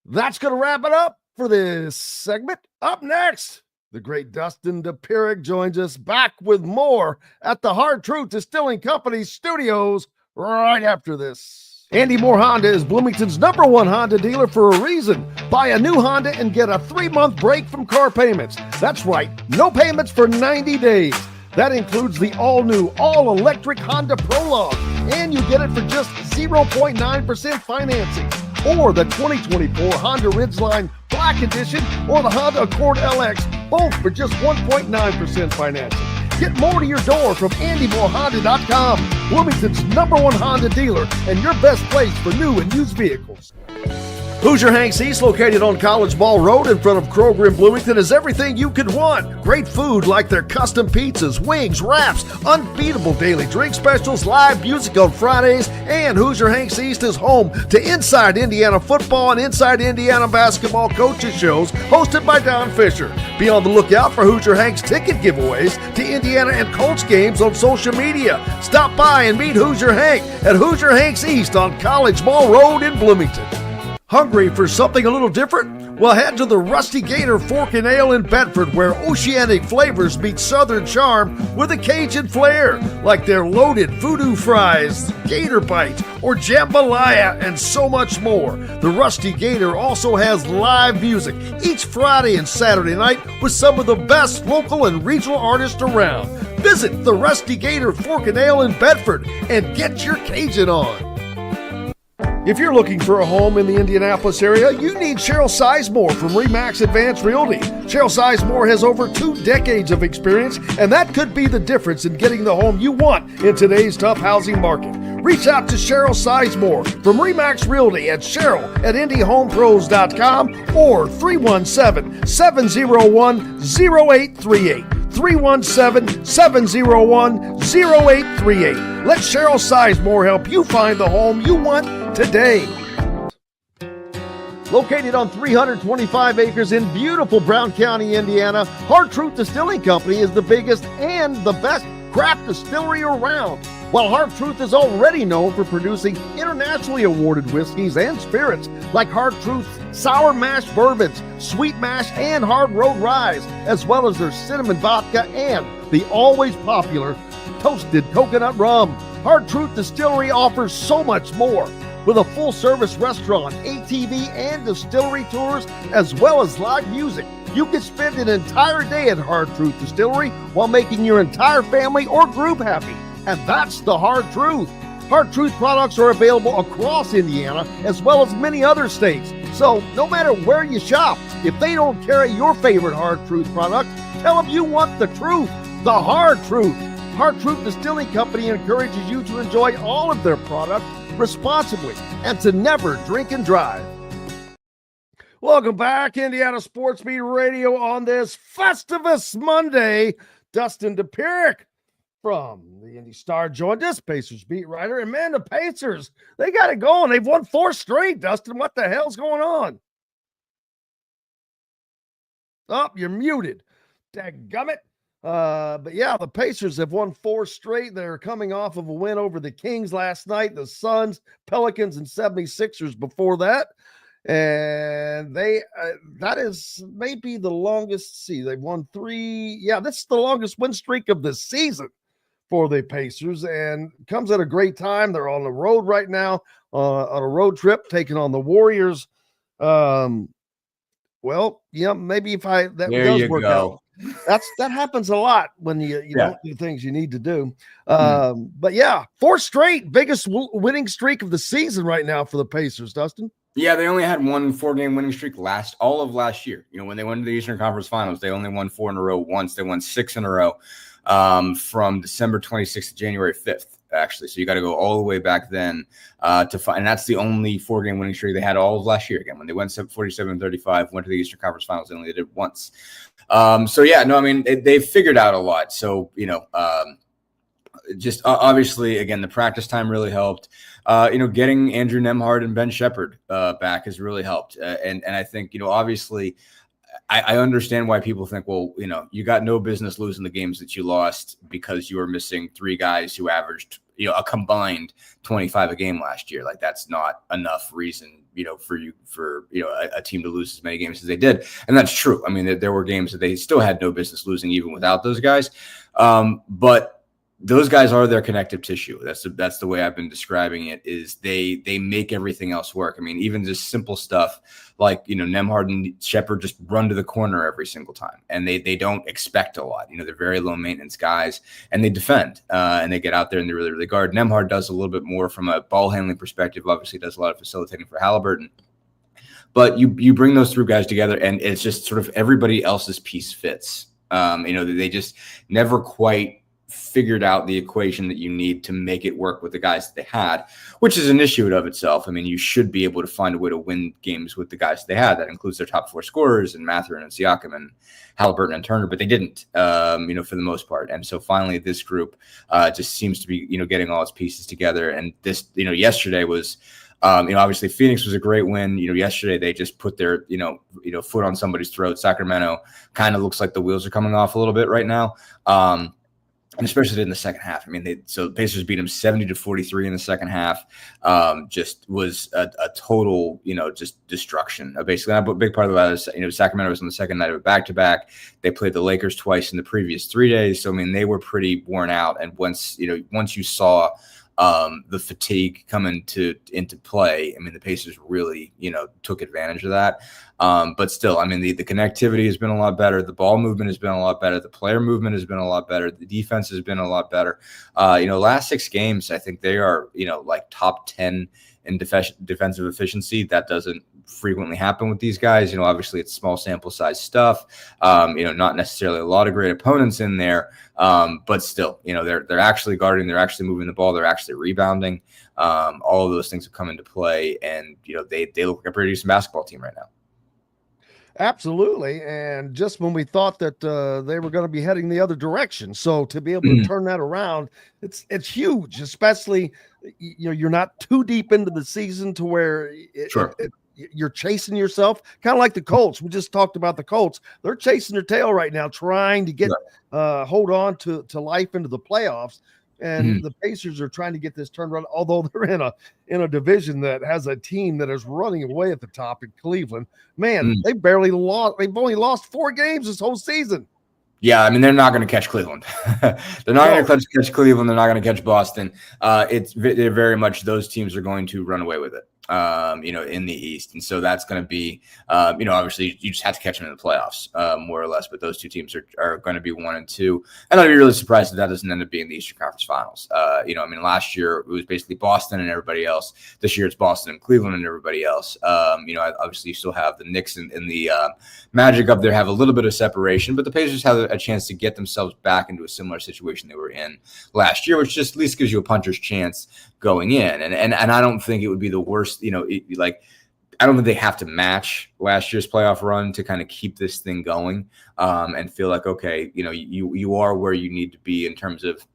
That's going to wrap it up for this segment. Up next, the great Dustin Dopirak joins us back with more at the Hard Truth Distilling Company studios right after this. Andy Moore Honda is Bloomington's #1 Honda dealer for a reason. Buy a new Honda and get a 3-month break from car payments. That's right, no payments for 90 days. That includes the all-new, all-electric Honda Prologue, and you get it for just 0.9% financing. Or the 2024 Honda Ridgeline Black Edition or the Honda Accord LX, both for just 1.9% financing. Get more to your door from AndyMooreHonda.com, Bloomington's #1 Honda dealer and your best place for new and used vehicles. Hoosier Hanks East, located on College Ball Road in front of Kroger in Bloomington, is everything you could want. Great food like their custom pizzas, wings, wraps, unbeatable daily drink specials, live music on Fridays, and Hoosier Hanks East is home to Inside Indiana Football and Inside Indiana Basketball coaches shows hosted by Don Fischer. Be on the lookout for Hoosier Hanks ticket giveaways to Indiana and Colts games on social media. Stop by and meet Hoosier Hank at Hoosier Hanks East on College Ball Road in Bloomington. Hungry for something a little different? Well, head to the Rusty Gator Fork and Ale in Bedford, where oceanic flavors meet southern charm with a Cajun flair, like their loaded voodoo fries, gator bites, or jambalaya, and so much more. The Rusty Gator also has live music each Friday and Saturday night with some of the best local and regional artists around. Visit the Rusty Gator Fork and Ale in Bedford and get your Cajun on. If you're looking for a home in the Indianapolis area, you need Cheryl Sizemore from RE/MAX Advanced Realty. Cheryl Sizemore has over 2 decades of experience, and that could be the difference in getting the home you want in today's tough housing market. Reach out to Cheryl Sizemore from Remax Realty at Cheryl@IndyHomePros.com or 317-701-0838. 317-701-0838. Let Cheryl Sizemore help you find the home you want today. Located on 325 acres in beautiful Brown County, Indiana, Hard Truth Distilling Company is the biggest and the best craft distillery around. While Hard Truth is already known for producing internationally awarded whiskeys and spirits like Hard Truth's sour mash bourbons, sweet mash, and hard road ryes, as well as their cinnamon vodka and the always popular toasted coconut rum. Hard Truth Distillery offers so much more. With a full-service restaurant, ATV, and distillery tours, as well as live music, you can spend an entire day at Hard Truth Distillery while making your entire family or group happy. And that's the Hard Truth. Hard Truth products are available across Indiana, as well as many other states. So no matter where you shop, if they don't carry your favorite Hard Truth product, tell them you want the truth, the Hard Truth. Hard Truth Distilling Company encourages you to enjoy all of their products responsibly and to never drink and drive. Welcome back, Indiana Sports Beat Radio on this Festivus Monday. Dustin Dopirak from the Indy Star joined us, Pacers beat writer. And man, the Pacers, they got it going. They've won 4 straight, Dustin. What the hell's going on? Oh, you're muted. Dadgummit. But yeah, the Pacers have won 4 straight. They're coming off of a win over the Kings last night, the Suns, Pelicans, and 76ers before that. And they that is maybe the longest. See, they've won 3. Yeah, this is the longest win streak of the season for the Pacers, and comes at a great time. They're on the road right now, on a road trip, taking on the Warriors. Well, yeah, maybe if that does work out. That happens a lot when you don't do things you need to do. But yeah, 4 straight, biggest winning streak of the season right now for the Pacers, Dustin.
Yeah, they only had one 4-game winning streak all of last year. You know, when they went to the Eastern Conference Finals, they only won 4 in a row once. They won 6 in a row from December 26th to January 5th, actually. So you got to go all the way back then to find. And that's the only 4-game winning streak they had all of last year. Again, when they went 47-35, went to the Eastern Conference Finals, they only did it once. So yeah, no, I mean, they've figured out a lot. So, you know, just obviously, again, the practice time really helped. Getting Andrew Nembhard and Ben Shepherd back has really helped. And I think, obviously, I understand why people think, well, you got no business losing the games that you lost because you were missing 3 guys who averaged, a combined 25 a game last year. Like, that's not enough reason, for a team to lose as many games as they did. And that's true. I mean, there were games that they still had no business losing even without those guys. But those guys are their connective tissue. That's the way I've been describing it, is they make everything else work. I mean, even just simple stuff like, Nembhard and Shepherd just run to the corner every single time, and they don't expect a lot. They're very low maintenance guys, and they defend and they get out there and they really, really guard. Nembhard does a little bit more from a ball handling perspective, obviously does a lot of facilitating for Halliburton. But you bring those 3 guys together, and it's just sort of everybody else's piece fits. They just never quite figured out the equation that you need to make it work with the guys that they had, which is an issue in of itself. I mean, you should be able to find a way to win games with the guys that they had. That includes their top 4 scorers and Mathurin and Siakam and Halliburton and Turner, but they didn't, for the most part. And so finally this group just seems to be, getting all its pieces together. And this, yesterday was, obviously Phoenix was a great win. Yesterday they just put their, foot on somebody's throat. Sacramento kind of looks like the wheels are coming off a little bit right now. And especially in the second half. I mean, the Pacers beat them 70-43 in the second half. Just was a total, just destruction. Basically, a big part of that is, Sacramento was on the second night of a back-to-back. They played the Lakers twice in the previous 3 days. So, I mean, they were pretty worn out. And once you saw the fatigue come into play, I mean, the Pacers really, took advantage of that. But still, I mean, the connectivity has been a lot better. The ball movement has been a lot better. The player movement has been a lot better. The defense has been a lot better. Last 6 games, I think they are, like top 10 in defensive efficiency. That doesn't frequently happen with these guys. Obviously it's small sample size stuff. Not necessarily a lot of great opponents in there, but still, they're actually guarding, they're actually moving the ball, they're actually rebounding. All of those things have come into play, and they look like a pretty decent basketball team right now.
Absolutely. And just when we thought that they were going to be heading the other direction, so to be able to turn that around, it's huge. Especially, you're not too deep into the season to where you're chasing yourself, kind of like the Colts. We just talked about the Colts. They're chasing their tail right now, trying to get hold on to life into the playoffs. And the Pacers are trying to get this turned around, although they're in a division that has a team that is running away at the top in Cleveland. Man, they barely lost. They've only lost 4 games this whole season.
Yeah, I mean, they're not going to catch Cleveland. They're not going to catch Cleveland. They're not going to catch Boston. They're very much, those teams are going to run away with it, in the East. And so that's going to be, obviously you just have to catch them in the playoffs, more or less. But those two teams are going to be 1 and 2. And I'd be really surprised if that doesn't end up being the Eastern Conference Finals. Last year it was basically Boston and everybody else. This year it's Boston and Cleveland and everybody else. Obviously you still have the Knicks and the Magic up there have a little bit of separation, but the Pacers have a chance to get themselves back into a similar situation they were in last year, which just at least gives you a puncher's chance going in. And I don't think it would be the worst, I don't think they have to match last year's playoff run to kind of keep this thing going, and feel like, okay, you are where you need to be in terms of,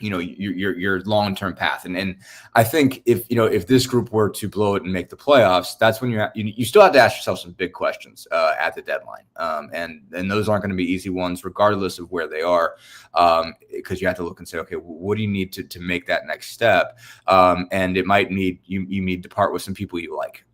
your long-term path. And I think if this group were to blow it and make the playoffs, that's when you still have to ask yourself some big questions at the deadline. And those aren't going to be easy ones, regardless of where they are, because you have to look and say, okay, what do you need to make that next step? And it might need, you need to part with some people you like,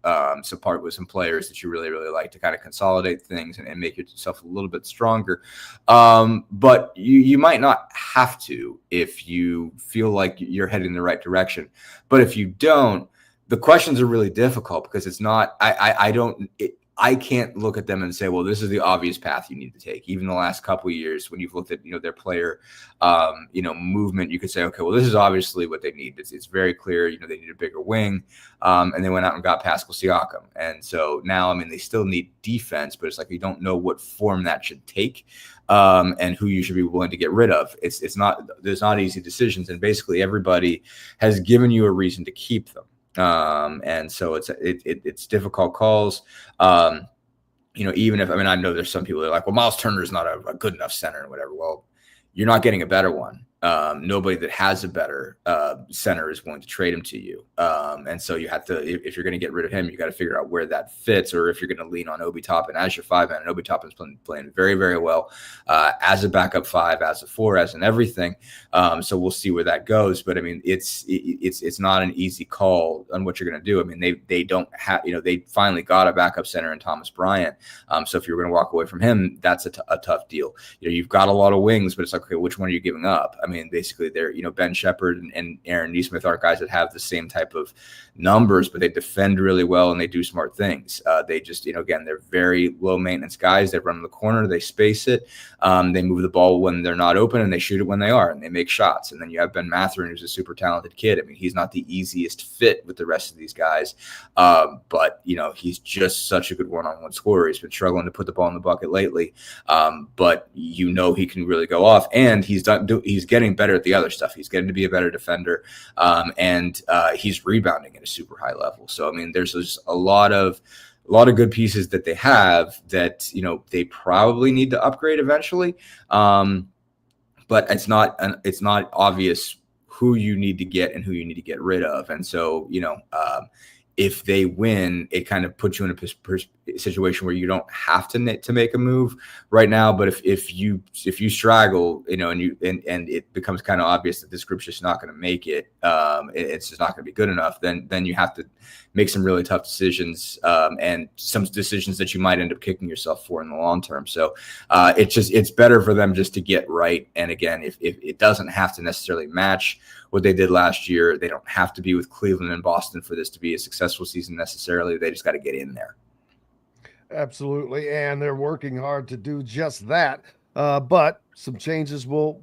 part with some players that you really, really like to kind of consolidate things and make yourself a little bit stronger. But you might not have to if you feel like you're heading in the right direction. But if you don't, the questions are really difficult, because it's not, I can't look at them and say, well, this is the obvious path you need to take. Even the last couple of years, when you've looked at, their player, movement, you could say, okay, well, this is obviously what they need. It's very clear, they need a bigger wing. And they went out and got Pascal Siakam. And so now, they still need defense, but it's like, you don't know what form that should take, and who you should be willing to get rid of. There's not easy decisions. And basically everybody has given you a reason to keep them. And so it's difficult calls. Even if, I know there's some people that are like, well, Miles Turner is not a good enough center or whatever. Well, you're not getting a better one. Nobody that has a better center is willing to trade him to you. And so you have to, if you're going to get rid of him, you got to figure out where that fits, or if you're going to lean on Obi Toppin as your 5-man. And Obi Toppin's playing very, very well as a backup 5, as a 4, as in everything. So we'll see where that goes. But it's not an easy call on what you're going to do. They don't have, they finally got a backup center in Thomas Bryant. So if you're going to walk away from him, that's a tough deal. You've got a lot of wings, but it's like, okay, which one are you giving up? Basically they're, Ben Shepherd and Aaron Nesmith aren't guys that have the same type of numbers, but they defend really well and they do smart things. They just, again, they're very low maintenance guys. They run the corner, they space it. They move the ball when they're not open, and they shoot it when they are, and they make shots. And then you have Ben Mathurin, who's a super talented kid. He's not the easiest fit with the rest of these guys. But he's just such a good one-on-one scorer. He's been struggling to put the ball in the bucket lately. But he can really go off, and he's getting better at the other stuff. He's getting to be a better defender, and he's rebounding at a super high level. So there's just a lot of good pieces that they have that they probably need to upgrade eventually. But it's not obvious who you need to get and who you need to get rid of. And so if they win, it kind of puts you in a situation where you don't have to make a move right now. But if you straggle, and it becomes kind of obvious that this group's just not going to make it, it's just not going to be good enough, then you have to make some really tough decisions, and some decisions that you might end up kicking yourself for in the long term. So it's better for them just to get right. And again, if it doesn't have to necessarily match what they did last year, they don't have to be with Cleveland and Boston for this to be a successful season necessarily. They just got to get in there.
Absolutely. And they're working hard to do just that. But some changes will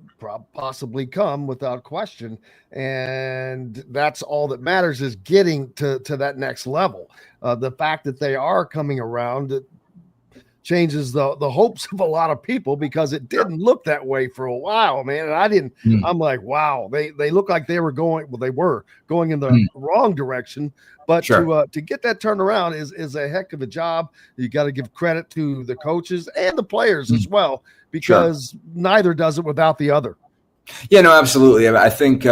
possibly come without question. And that's all that matters, is getting to that next level. The fact that they are coming around changes the hopes of a lot of people, because it didn't look that way for a while, man. And I'm like, wow, they look like they were going in the wrong direction. But to get that turned around is a heck of a job. You got to give credit to the coaches and the players as well, because neither does it without the other.
Yeah, no, absolutely. I think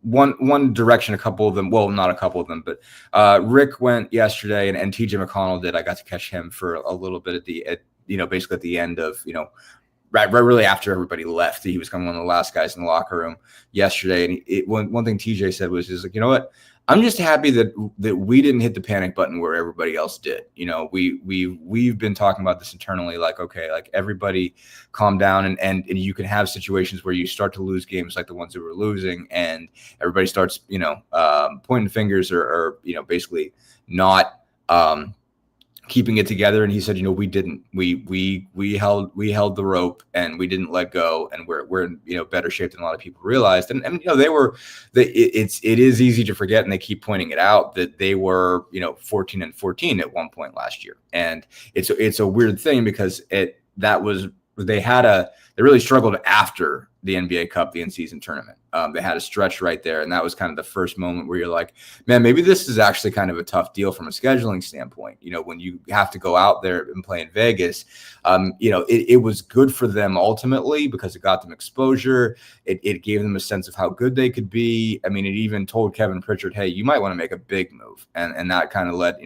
one direction, a couple of them, well, not a couple of them, but Rick went yesterday, and TJ McConnell did. I got to catch him for a little bit basically at the end of, right really after everybody left. He was kind of one of the last guys in the locker room yesterday. And one thing TJ said was just like, you know what? I'm just happy that we didn't hit the panic button where everybody else did. We've been talking about this internally, like, okay, like everybody calm down, and you can have situations where you start to lose games like the ones that we're losing, and everybody starts, pointing fingers or basically not keeping it together. And he said, we didn't. We held the rope, and we didn't let go, and we're in better shape than a lot of people realized. And it is easy to forget, and they keep pointing it out, that they were 14-14 at one point last year. And it's a weird thing, because they really struggled after the NBA Cup, the in-season tournament. They had a stretch right there, and that was kind of the first moment where you're like, man, maybe this is actually kind of a tough deal from a scheduling standpoint. When you have to go out there and play in Vegas, it was good for them ultimately, because it got them exposure. It gave them a sense of how good they could be. I mean, it even told Kevin Pritchard, hey, you might want to make a big move. And that kind of led,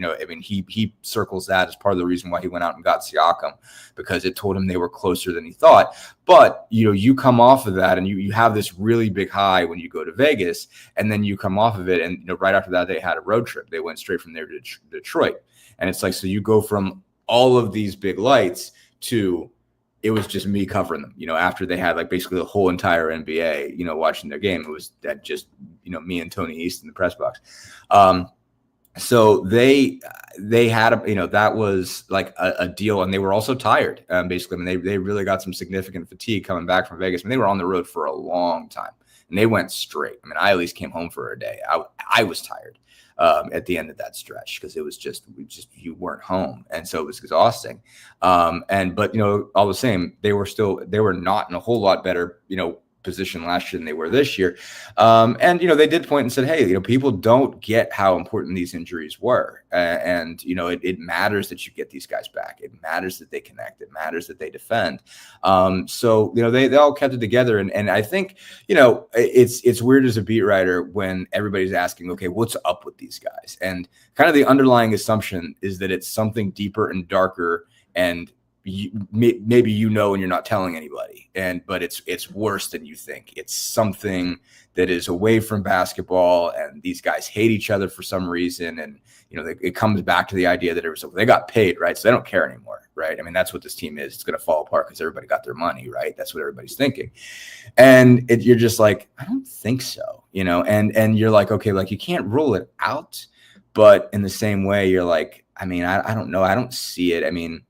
he circles that as part of the reason why he went out and got Siakam, because it told him they were closer than he thought. But, you come off of that, and you have this really big high when you go to Vegas, and then you come off of it, and right after that they had a road trip. They went straight from there to Detroit, and it's like, so you go from all of these big lights to it was just me covering them. After they had like basically the whole entire NBA, watching their game, it was that just me and Tony East in the press box. So they had that was like a deal, and they were also tired. Basically, I mean, they really got some significant fatigue coming back from Vegas. I mean, they were on the road for a long time, and they went straight. I mean, I at least came home for a day. I was tired at the end of that stretch, because it was just you weren't home, and so it was exhausting. But all the same, they were not in a whole lot better position last year than they were this year. They did point and said, hey, people don't get how important these injuries were. It matters that you get these guys back. It matters that they connect. It matters that they defend. They all kept it together. And I think, it's weird as a beat writer when everybody's asking, okay, what's up with these guys? And kind of the underlying assumption is that it's something deeper and darker, and maybe and you're not telling anybody, but it's worse than you think. It's something that is away from basketball, and these guys hate each other for some reason, and it comes back to the idea that they got paid, right? So they don't care anymore, right? I mean, that's what this team is. It's going to fall apart because everybody got their money, right? That's what everybody's thinking, and you're just like, I don't think so, and you're like, okay, like you can't rule it out, but in the same way, you're like, I mean, I don't know, I don't see it. I mean,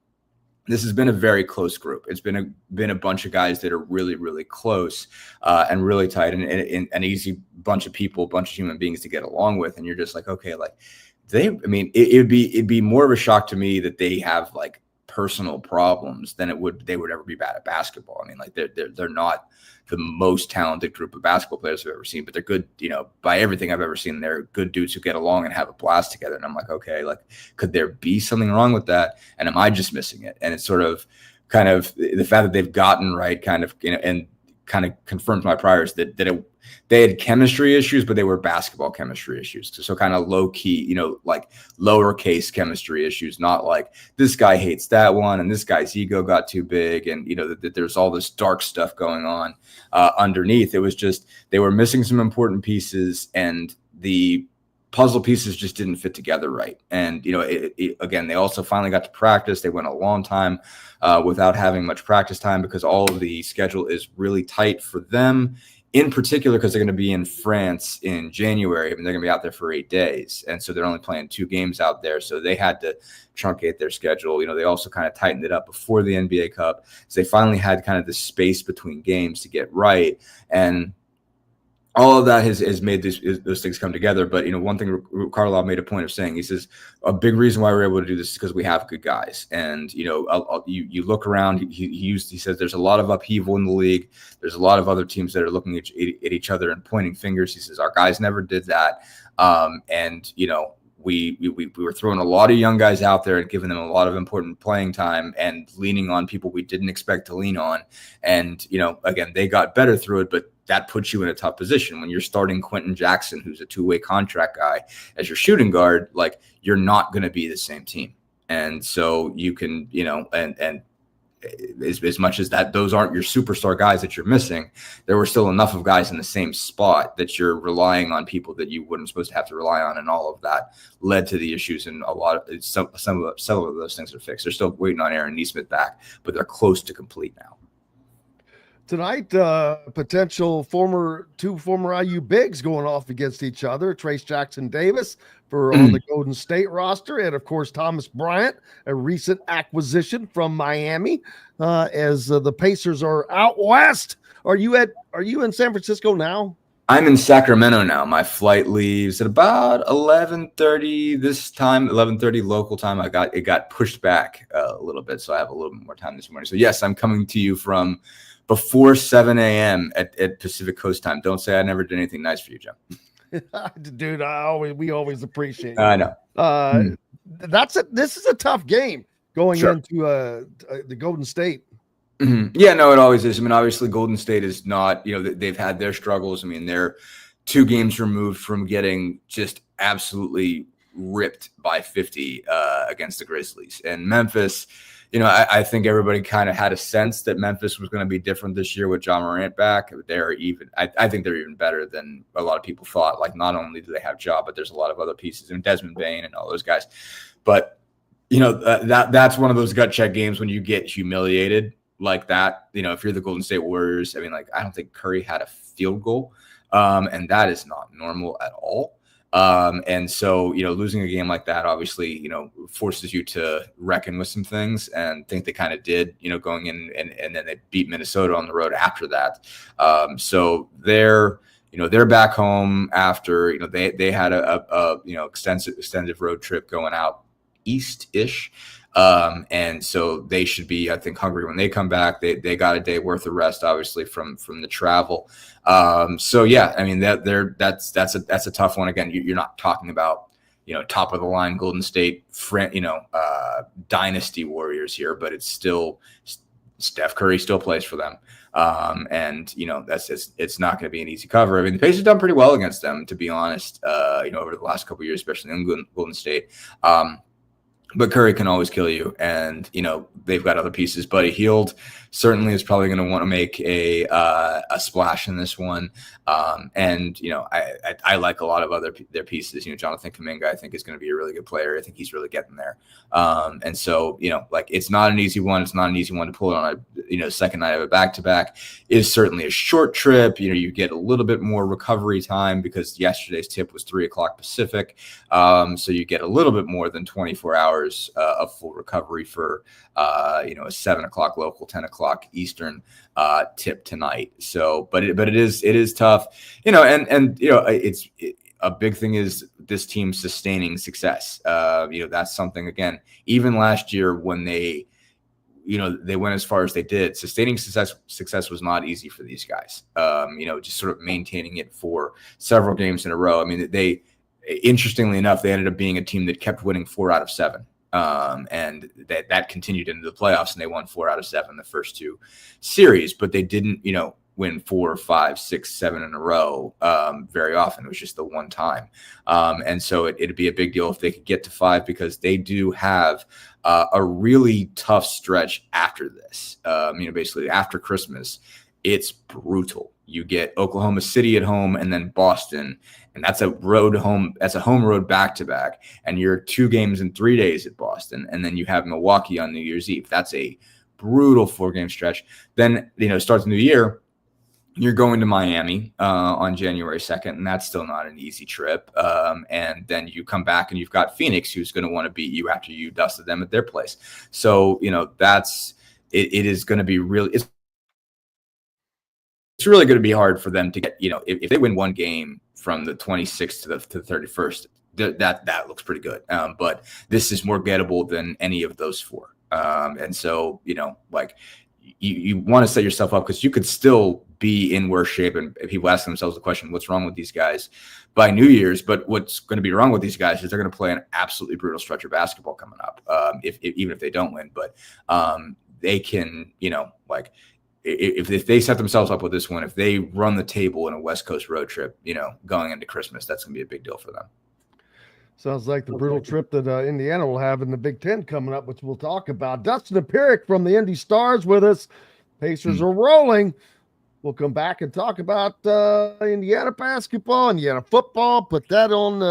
this has been a very close group. It's been a bunch of guys that are really, really close and really tight, and an easy bunch of people, a bunch of human beings to get along with. And you're just like, okay, like it'd be more of a shock to me that they have like personal problems than they would ever be bad at basketball. I mean, like they're not the most talented group of basketball players I've ever seen, but they're good, by everything I've ever seen, they're good dudes who get along and have a blast together. And I'm like, okay, like, could there be something wrong with that? And am I just missing it? And it's sort of kind of the fact that they've gotten right kind of, and kind of confirms my priors that they had chemistry issues, but they were basketball chemistry issues. So kind of low key, like lowercase chemistry issues, not like this guy hates that one and this guy's ego got too big. And, that there's all this dark stuff going on underneath. It was just, they were missing some important pieces, and the puzzle pieces just didn't fit together right. And, again, they also finally got to practice. They went a long time without having much practice time, because all of the schedule is really tight for them in particular, because they're going to be in France in January. I mean, they're going to be out there for 8 days. And so they're only playing 2 games out there. So they had to truncate their schedule. They also kind of tightened it up before the NBA Cup. So they finally had kind of the space between games to get right. And all of that has made those things come together. But, one thing Carlisle made a point of saying, he says, a big reason why we're able to do this is because we have good guys. And, you look around, he says there's a lot of upheaval in the league. There's a lot of other teams that are looking at each other and pointing fingers. He says, our guys never did that. We were throwing a lot of young guys out there and giving them a lot of important playing time and leaning on people we didn't expect to lean on. And, again, they got better through it, but that puts you in a tough position when you're starting Quentin Jackson, who's a 2-way contract guy, as your shooting guard. Like, you're not going to be the same team. And so you can, and as much as that, those aren't your superstar guys that you're missing, there were still enough of guys in the same spot that you're relying on people that you wouldn't supposed to have to rely on. And all of that led to the issues. And some of those things are fixed. They're still waiting on Aaron Nesmith back, but they're close to complete now.
Tonight, potential two former IU bigs going off against each other. Trace Jackson-Davis on the Golden State roster, and of course Thomas Bryant, a recent acquisition from Miami. As the Pacers are out west. Are you in San Francisco now?
I'm in Sacramento now. My flight leaves at about 11:30 this time, 11:30 local time. It got pushed back a little bit, so I have a little bit more time this morning. So yes, I'm coming to you from before 7 a.m. at Pacific Coast time. Don't say I never did anything nice for you, Joe.
Dude, we always appreciate it.
I know.
This is a tough game going into the Golden State.
Mm-hmm. Yeah, no, it always is. I mean, obviously Golden State is not, they've had their struggles. I mean, they're 2 games removed from getting just absolutely ripped by 50 against the Grizzlies. And Memphis, I think everybody kind of had a sense that Memphis was going to be different this year with John Morant back. I think they're even better than a lot of people thought. Like, not only do they have Ja, but there's a lot of other pieces, and Desmond Bane and all those guys. But, that's one of those gut check games when you get humiliated like that. If you're the Golden State Warriors, I mean, like, I don't think Curry had a field goal, and that is not normal at all. And so, losing a game like that, obviously, forces you to reckon with some things, and think they kind of did, going in, and then they beat Minnesota on the road after that. So they're back home after, they had a extensive road trip going out east-ish. And so they should be, I think, hungry when they come back. They got a day worth of rest, obviously, from the travel. So yeah, I mean, that's a tough one. Again, you're not talking about, top of the line Golden State, dynasty Warriors here, but it's still Steph Curry still plays for them. And it's not going to be an easy cover. I mean, the Pacers done pretty well against them, to be honest, over the last couple of years, especially in Golden State. But Curry can always kill you, and they've got other pieces. Buddy Hield certainly is probably going to want to make a splash in this one, and I like a lot of their pieces. Jonathan Kuminga, I think, is going to be a really good player. I think he's really getting there, and so like, it's not an easy one. It's not an easy one to pull it on a second night of a back-to-back. It is certainly a short trip. You get a little bit more recovery time because yesterday's tip was 3:00 Pacific, so you get a little bit more than 24 hours of full recovery for a 7:00 local, 10:00 Eastern tip tonight. So, but it is tough, it's a big thing is this team sustaining success. That's something, again, even last year when they went as far as they did, sustaining success was not easy for these guys. Just sort of maintaining it for several games in a row. I mean, interestingly enough, they ended up being a team that kept winning 4 out of 7. And that continued into the playoffs, and they won 4 out of 7 the first 2 series, but they didn't, win 4, 5, 6, 7 in a row very often. It was just the one time. And so it'd be a big deal if they could get to 5, because they do have a really tough stretch after this. Basically after Christmas, it's brutal. You get Oklahoma City at home and then Boston, and that's a home road back-to-back, and you're 2 games in 3 days at Boston, and then you have Milwaukee on New Year's Eve. That's a brutal 4-game stretch. Then, starts the new year, You're going to Miami on January 2nd, and that's still not an easy trip. And then you come back and you've got Phoenix, who's going to want to beat you after you dusted them at their place. So, it is going to be really, it's really going to be hard for them to get, if they win one game from the 26th to the 31st, that looks pretty good. But this is more gettable than any of those four. And so, you want to set yourself up because you could still be in worse shape. And people ask themselves the question, what's wrong with these guys by New Year's? But what's going to be wrong with these guys is they're going to play an absolutely brutal stretch of basketball coming up, even if they don't win. But they can, if they set themselves up with this one, if they run the table in a West Coast road trip, going into Christmas, that's going to be a big deal for them.
Sounds like the brutal trip that Indiana will have in the Big Ten coming up, which we'll talk about. Dustin Dopirak from the Indy Stars with us. Pacers are rolling. We'll come back and talk about Indiana basketball, Indiana football, put that on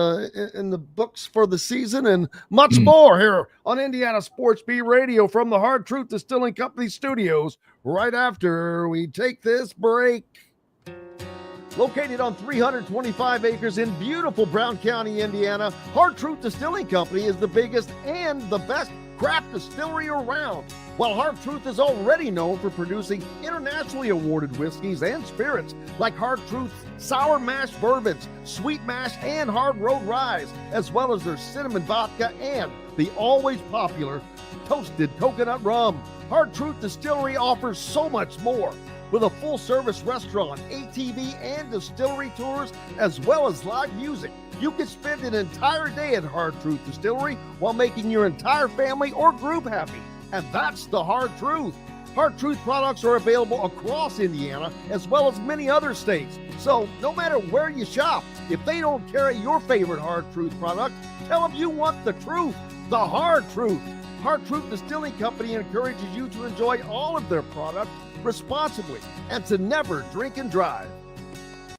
in the books for the season, and much more here on Indiana Sports Beat Radio from the Hard Truth Distilling Company studios right after we take this break. Located on 325 acres in beautiful Brown County, Indiana, Hard Truth Distilling Company is the biggest and the best craft distillery around. While Hard Truth is already known for producing internationally awarded whiskeys and spirits like Hard Truth's sour mash bourbons, sweet mash, and hard road ryes, as well as their cinnamon vodka and the always popular toasted coconut rum. Hard Truth Distillery offers so much more. With a full-service restaurant, ATV, and distillery tours, as well as live music, you can spend an entire day at Hard Truth Distillery while making your entire family or group happy. And that's the Hard Truth. Hard Truth products are available across Indiana, as well as many other states. So no matter where you shop, if they don't carry your favorite Hard Truth product, tell them you want the truth, the Hard Truth. Hard Truth Distilling Company encourages you to enjoy all of their products responsibly and to never drink and drive.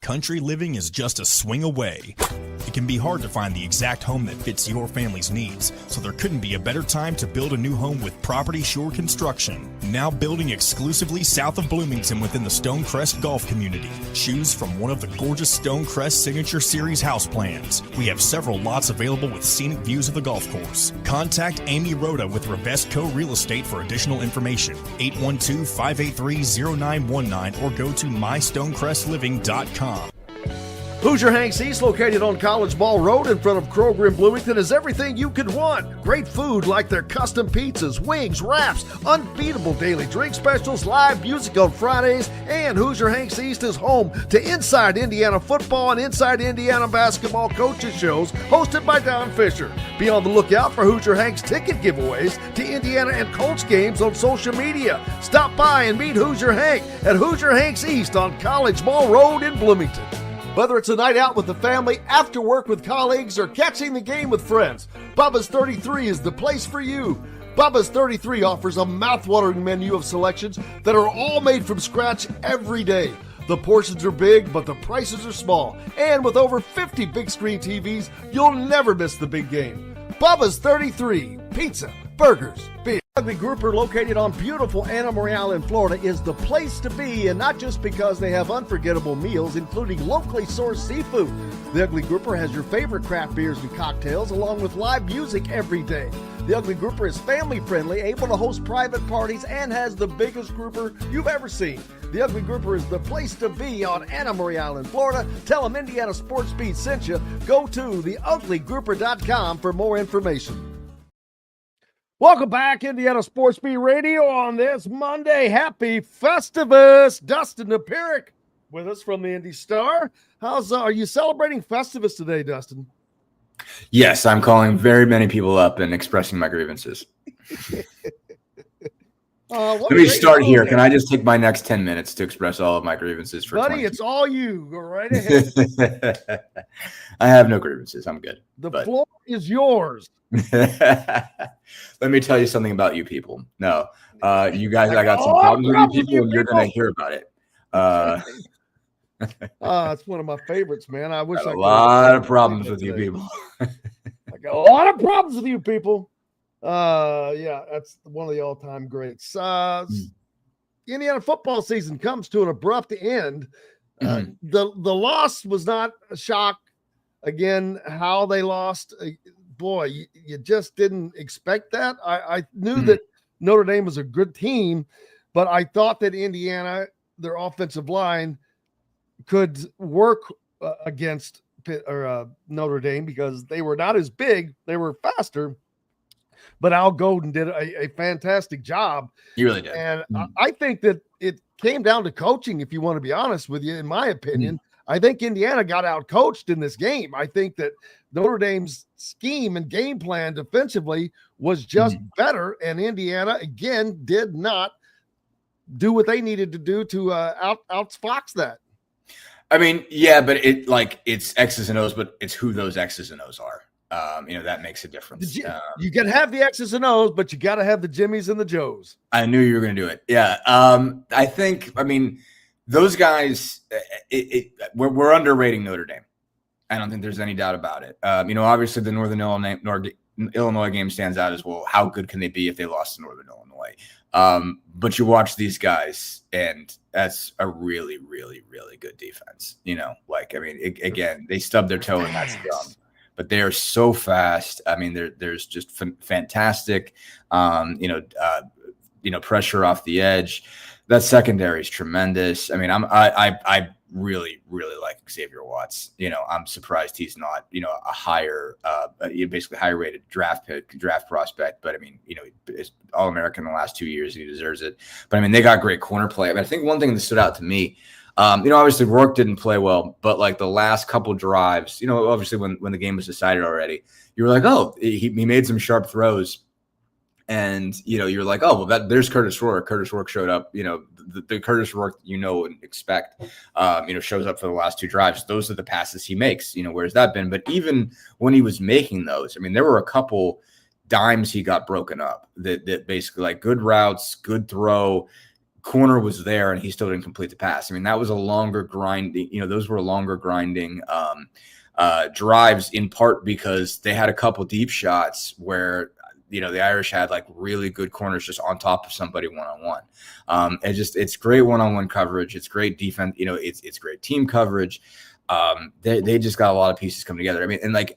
Country living is just a swing away. It can be hard to find the exact home that fits your family's needs, so there couldn't be a better time to build a new home with Property Shore Construction. Now building exclusively south of Bloomington within the Stonecrest Golf Community. Choose from one of the gorgeous Stonecrest Signature Series house plans. We have several lots available with scenic views of the golf course. Contact Amy Rhoda with Revesco Real Estate for additional information. 812-583-0919 or go to mystonecrestliving.com.
Hoosier Hanks East, located on College Ball Road in front of Kroger in Bloomington, is everything you could want. Great food like their custom pizzas, wings, wraps, unbeatable daily drink specials, live music on Fridays, and Hoosier Hanks East is home to Inside Indiana Football and Inside Indiana Basketball coaches shows hosted by Don Fischer. Be on the lookout for Hoosier Hanks ticket giveaways to Indiana and Colts games on social media. Stop by and meet Hoosier Hank at Hoosier Hanks East on College Ball Road in Bloomington. Whether it's a night out with the family, after work with colleagues, or catching the game with friends, Bubba's 33 is the place for you. Bubba's 33 offers a mouthwatering menu of selections that are all made from scratch every day. The portions are big, but the prices are small. And with over 50 big screen TVs, you'll never miss the big game. Bubba's 33, pizza, burgers, beer. Ugly Grouper, located on beautiful Anna Marie in Florida, is the place to be, and not just because they have unforgettable meals, including locally sourced seafood. The Ugly Grouper has your favorite craft beers and cocktails, along with live music every day. The Ugly Grouper is family-friendly, able to host private parties, and has the biggest grouper you've ever seen. The Ugly Grouper is the place to be on Anna Marie Island, Florida. Tell them Indiana Sports Beat sent you. Go to theuglygrouper.com for more information. Welcome back, Indiana Sports Beat Radio on this Monday. Happy Festivus. Dustin Dopirak with us from the Indy Star. Are you celebrating Festivus today, Dustin?
Yes, I'm calling very many people up and expressing my grievances. Let me start here. Can I just take my next 10 minutes to express all of my grievances for
Buddy, it's all you. Go right ahead.
I have no grievances. I'm good.
The floor is yours.
Let me tell you something about you people. No, you guys, I got some problems with you people, and you're going to hear about it.
It's one of my favorites, man. I wish I
could. A lot of problems with you people.
I got a lot of problems with you people. Yeah, that's one of the all-time greats. Indiana football season comes to an abrupt end.
Mhm.
The loss was not a shock. Again, how they lost, boy, you just didn't expect that. I knew that Notre Dame was a good team, but I thought that Indiana, their offensive line, could work against Notre Dame because they were not as big, they were faster. But Al Golden did a fantastic job.
He really did.
And I think that it came down to coaching, if you want to be honest with you, in my opinion. I think Indiana got out coached in this game. I think that Notre Dame's scheme and game plan defensively was just better. And Indiana, again, did not do what they needed to do to outfox that.
I mean, yeah, but it's X's and O's, but it's who those X's and O's are. That makes a difference.
You can have the X's and O's, but you got to have the Jimmies and the Joes.
I knew you were going to do it. Yeah. I mean, those guys, we're underrating Notre Dame. I don't think there's any doubt about it. Obviously the Northern Illinois game stands out as well. How good can they be if they lost to Northern Illinois? But you watch these guys, and that's a really, really, really good defense. Again, they stubbed their toe, and that's dumb. But they are so fast. I mean, there's just fantastic, pressure off the edge. That secondary is tremendous. I mean, I really, really like Xavier Watts. I'm surprised he's not, a higher, basically higher rated draft prospect. But I mean, he's All-American in the last 2 years, and he deserves it. But I mean, they got great corner play. I mean, I think one thing that stood out to me, obviously Rourke didn't play well, but like the last couple drives, obviously when the game was decided already, you were like, oh, he made some sharp throws. And, you're like, oh, well, there's Curtis Rourke. Curtis Rourke showed up, the Curtis Rourke, and expect, shows up for the last two drives. Those are the passes he makes, where's that been? But even when he was making those, I mean, there were a couple dimes he got broken up that basically like good routes, good throw, corner was there, and he still didn't complete the pass. I mean, that was a longer grinding, those were longer grinding drives, in part because they had a couple deep shots where, the Irish had like really good corners just on top of somebody one-on-one. It's great one-on-one coverage. It's great defense. It's great team coverage. They just got a lot of pieces coming together. I mean, and like,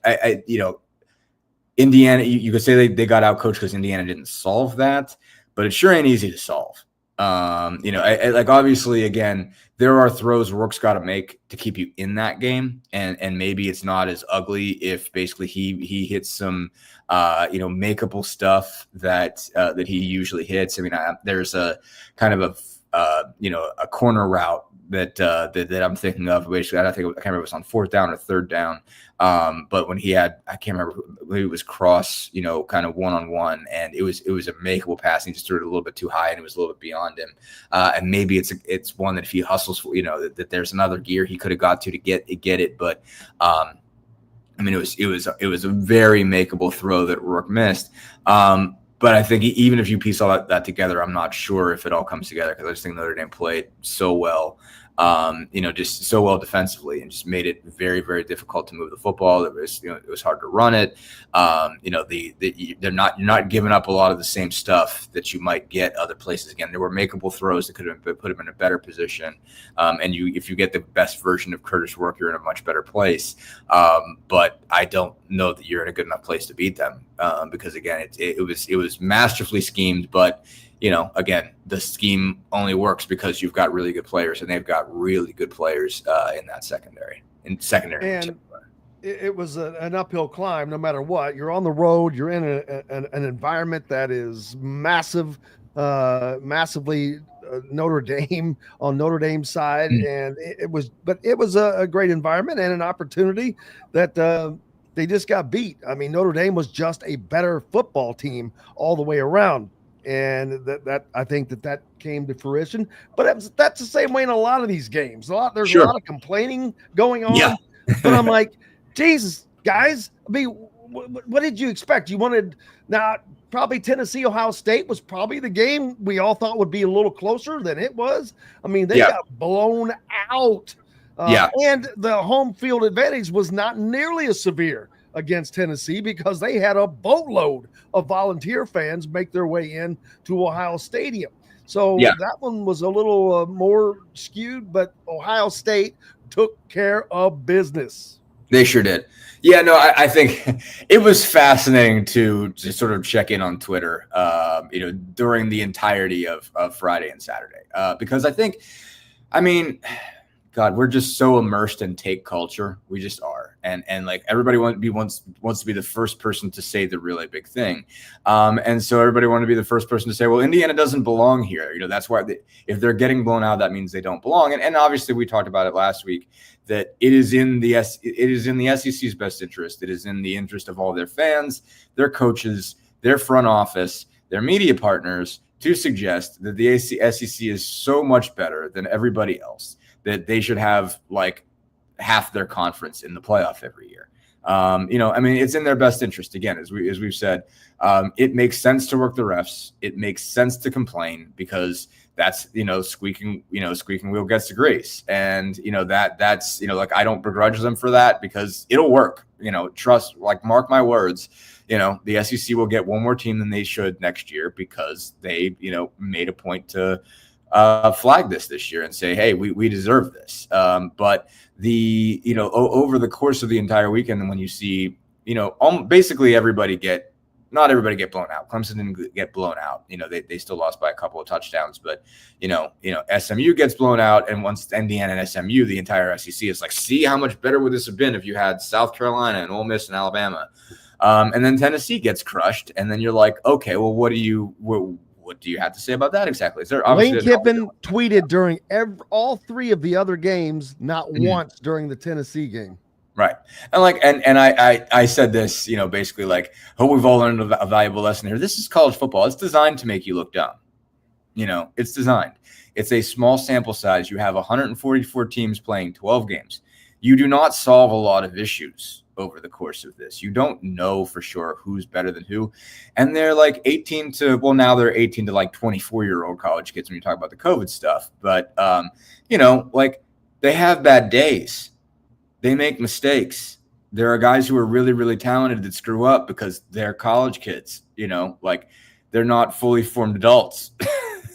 Indiana, you could say they got out coached because Indiana didn't solve that, but it sure ain't easy to solve. Obviously, again, there are throws Rourke's got to make to keep you in that game, and maybe it's not as ugly if basically he hits some makeable stuff that he usually hits. I mean, there's a kind of a corner route that I'm thinking of. Basically, I can't remember if it was on fourth down or third down. But when he had, I can't remember, maybe it was cross, kind of one-on-one, and it was a makeable pass. And he just threw it a little bit too high, and it was a little bit beyond him. And maybe it's one that if he hustles, that there's another gear he could have got to get it. But I mean, it was a very makeable throw that Rourke missed. But I think even if you piece all that together, I'm not sure if it all comes together, because I just think Notre Dame played so well, just so well defensively, and just made it very, very difficult to move the football. It was hard to run it. You're not giving up a lot of the same stuff that you might get other places. Again, there were makeable throws that could have put him in a better position. And if you get the best version of Curtis Rourke, you're in a much better place. But I don't know that you're in a good enough place to beat them, because again, it was masterfully schemed, but again, the scheme only works because you've got really good players, and they've got really good players in that secondary. And
it was an uphill climb no matter what. You're on the road. You're in an environment that is massively Notre Dame on Notre Dame's side. And it was a great environment and an opportunity that they just got beat. I mean, Notre Dame was just a better football team all the way around. And that I think that came to fruition, but that's the same way in a lot of these games. There's a lot of complaining going on, but I'm like, Jesus, guys. I mean, what did you expect? You wanted probably Tennessee, Ohio State was probably the game we all thought would be a little closer than it was. I mean, they got blown out, and the home field advantage was not nearly as severe. against Tennessee because they had a boatload of volunteer fans make their way in to Ohio Stadium. So that one was a little more skewed, but Ohio State took care of business.
They sure did. Yeah, no, I think it was fascinating to sort of check in on Twitter, during the entirety of Friday and Saturday, because God, we're just so immersed in take culture. We just are. And like everybody wants to be the first person to say the really big thing. And so everybody wanted to be the first person to say, well, Indiana doesn't belong here. That's why if they're getting blown out, that means they don't belong. And obviously we talked about it last week that it is in the SEC's best interest. It is in the interest of all their fans, their coaches, their front office, their media partners to suggest that the SEC is so much better than everybody else that they should have like half their conference in the playoff every year. It's in their best interest. Again, as we've said, it makes sense to work the refs. It makes sense to complain because that's, squeaking wheel gets the grease. And, that's I don't begrudge them for that because it'll work, trust, mark my words, the SEC will get one more team than they should next year because they, made a point to flag this year and say, hey, we deserve this. But over the course of the entire weekend, when you see, basically not everybody get blown out. Clemson didn't get blown out. They still lost by a couple of touchdowns, but SMU gets blown out. And once Indiana and SMU, the entire SEC is like, see how much better would this have been if you had South Carolina and Ole Miss and Alabama. And then Tennessee gets crushed. And then you're like, okay, well, what do you have to say about that exactly? Is there
Lane Kiffin tweeted during all three of the other games, not once during the Tennessee game.
Right. And I said this, basically hope we've all learned a valuable lesson here. This is college football. It's designed to make you look dumb. It's designed. It's a small sample size. You have 144 teams playing 12 games. You do not solve a lot of issues over the course of this. You don't know for sure who's better than who. And they're now they're 18 to 24-year-old college kids when you talk about the COVID stuff. But, they have bad days. They make mistakes. There are guys who are really, really talented that screw up because they're college kids, they're not fully formed adults.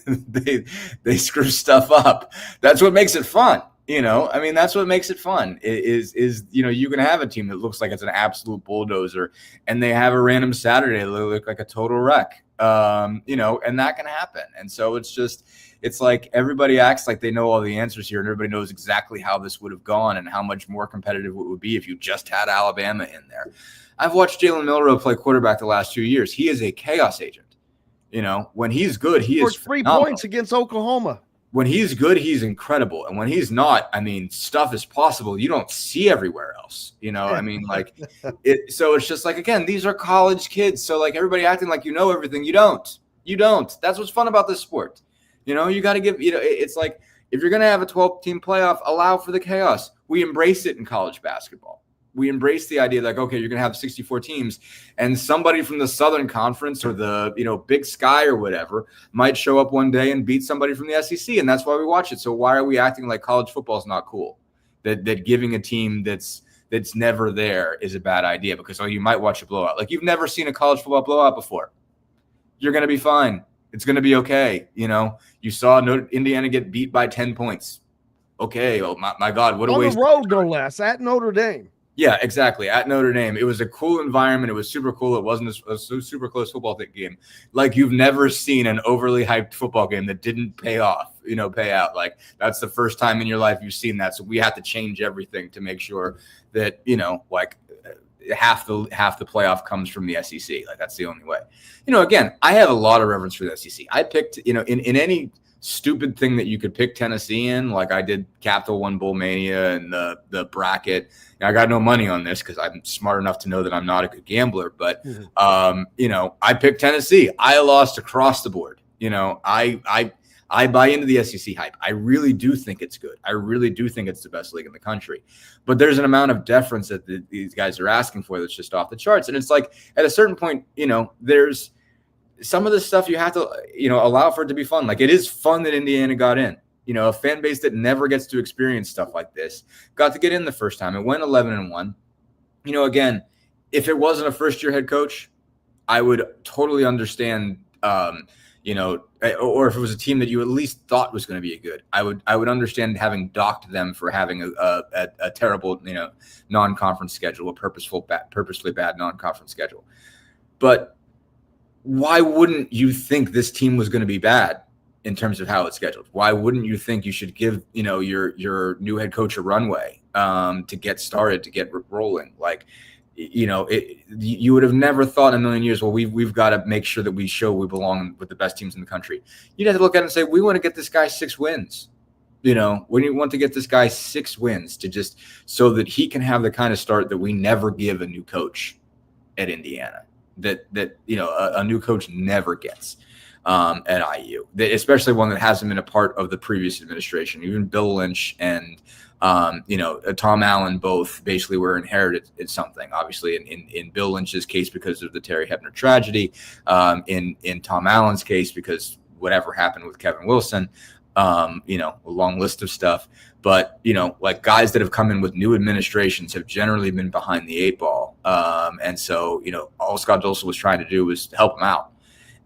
they screw stuff up. That's what makes it fun. That's what makes it fun is you can have a team that looks like it's an absolute bulldozer and they have a random Saturday that look like a total wreck. And that can happen. And so it's like everybody acts like they know all the answers here and everybody knows exactly how this would have gone and how much more competitive it would be if you just had Alabama in there. I've watched Jalen Milroe play quarterback the last 2 years. He is a chaos agent. When he's good, he is
3 points against Oklahoma.
When he's good, he's incredible. And when he's not, stuff is possible you don't see everywhere else. So it's just again, these are college kids. So everybody acting like everything. You don't. That's what's fun about this sport. You got to give, it's like if you're going to have a 12-team playoff, allow for the chaos. We embrace it in college basketball. We embrace the idea okay, you're going to have 64 teams and somebody from the Southern Conference or the, Big Sky or whatever might show up one day and beat somebody from the SEC. And that's why we watch it. So why are we acting like college football is not cool? That giving a team that's never there is a bad idea because, you might watch a blowout. You've never seen a college football blowout before. You're going to be fine. It's going to be okay. You saw Indiana get beat by 10 points. Okay. Well, my God, what a waste.
On the road, no less, at Notre Dame.
Yeah, exactly. At Notre Dame. It was a cool environment. It was super cool. It wasn't a super close football game. You've never seen an overly hyped football game that didn't pay out. That's the first time in your life you've seen that. So we have to change everything to make sure that, half the playoff comes from the SEC. That's the only way. Again, I have a lot of reverence for the SEC. I picked, in any stupid thing that you could pick Tennessee in, like I did Capital One Bowl Mania and the bracket. I got no money on this because I'm smart enough to know that I'm not a good gambler. But I picked Tennessee. I lost across the board. I buy into the SEC hype. I really do think it's good. I really do think it's the best league in the country. But there's an amount of deference that these guys are asking for that's just off the charts. And it's at a certain point, there's some of this stuff you have to, allow for it to be fun. It is fun that Indiana got in. A fan base that never gets to experience stuff like this got to get in the first time. It went 11-1. Again, if it wasn't a first-year head coach, I would totally understand, you know, or if it was a team that you at least thought was going to be good, I would understand having docked them for having a terrible, you know, non-conference schedule, a purposefully bad non-conference schedule. But why wouldn't you think this team was going to be bad in terms of how it's scheduled? Why wouldn't you think you should give, you know, your new head coach a runway to get started, to get rolling? Like, you know, you would have never thought in a million years, well, we've got to make sure that we show we belong with the best teams in the country. You'd have to look at it and say, we want to get this guy 6 wins. You know, we want to get this guy 6 wins to just so that he can have the kind of start that we never give a new coach at Indiana, that you know, a new coach never gets at IU, especially one that hasn't been a part of the previous administration. Even Bill Lynch and you know, Tom Allen both basically were inherited something. Obviously, in Bill Lynch's case because of the Terry Hebner tragedy, in Tom Allen's case because whatever happened with Kevin Wilson, you know, a long list of stuff. But, you know, like guys that have come in with new administrations have generally been behind the 8 ball. And so, you know, all Scott Dolson was trying to do was help him out.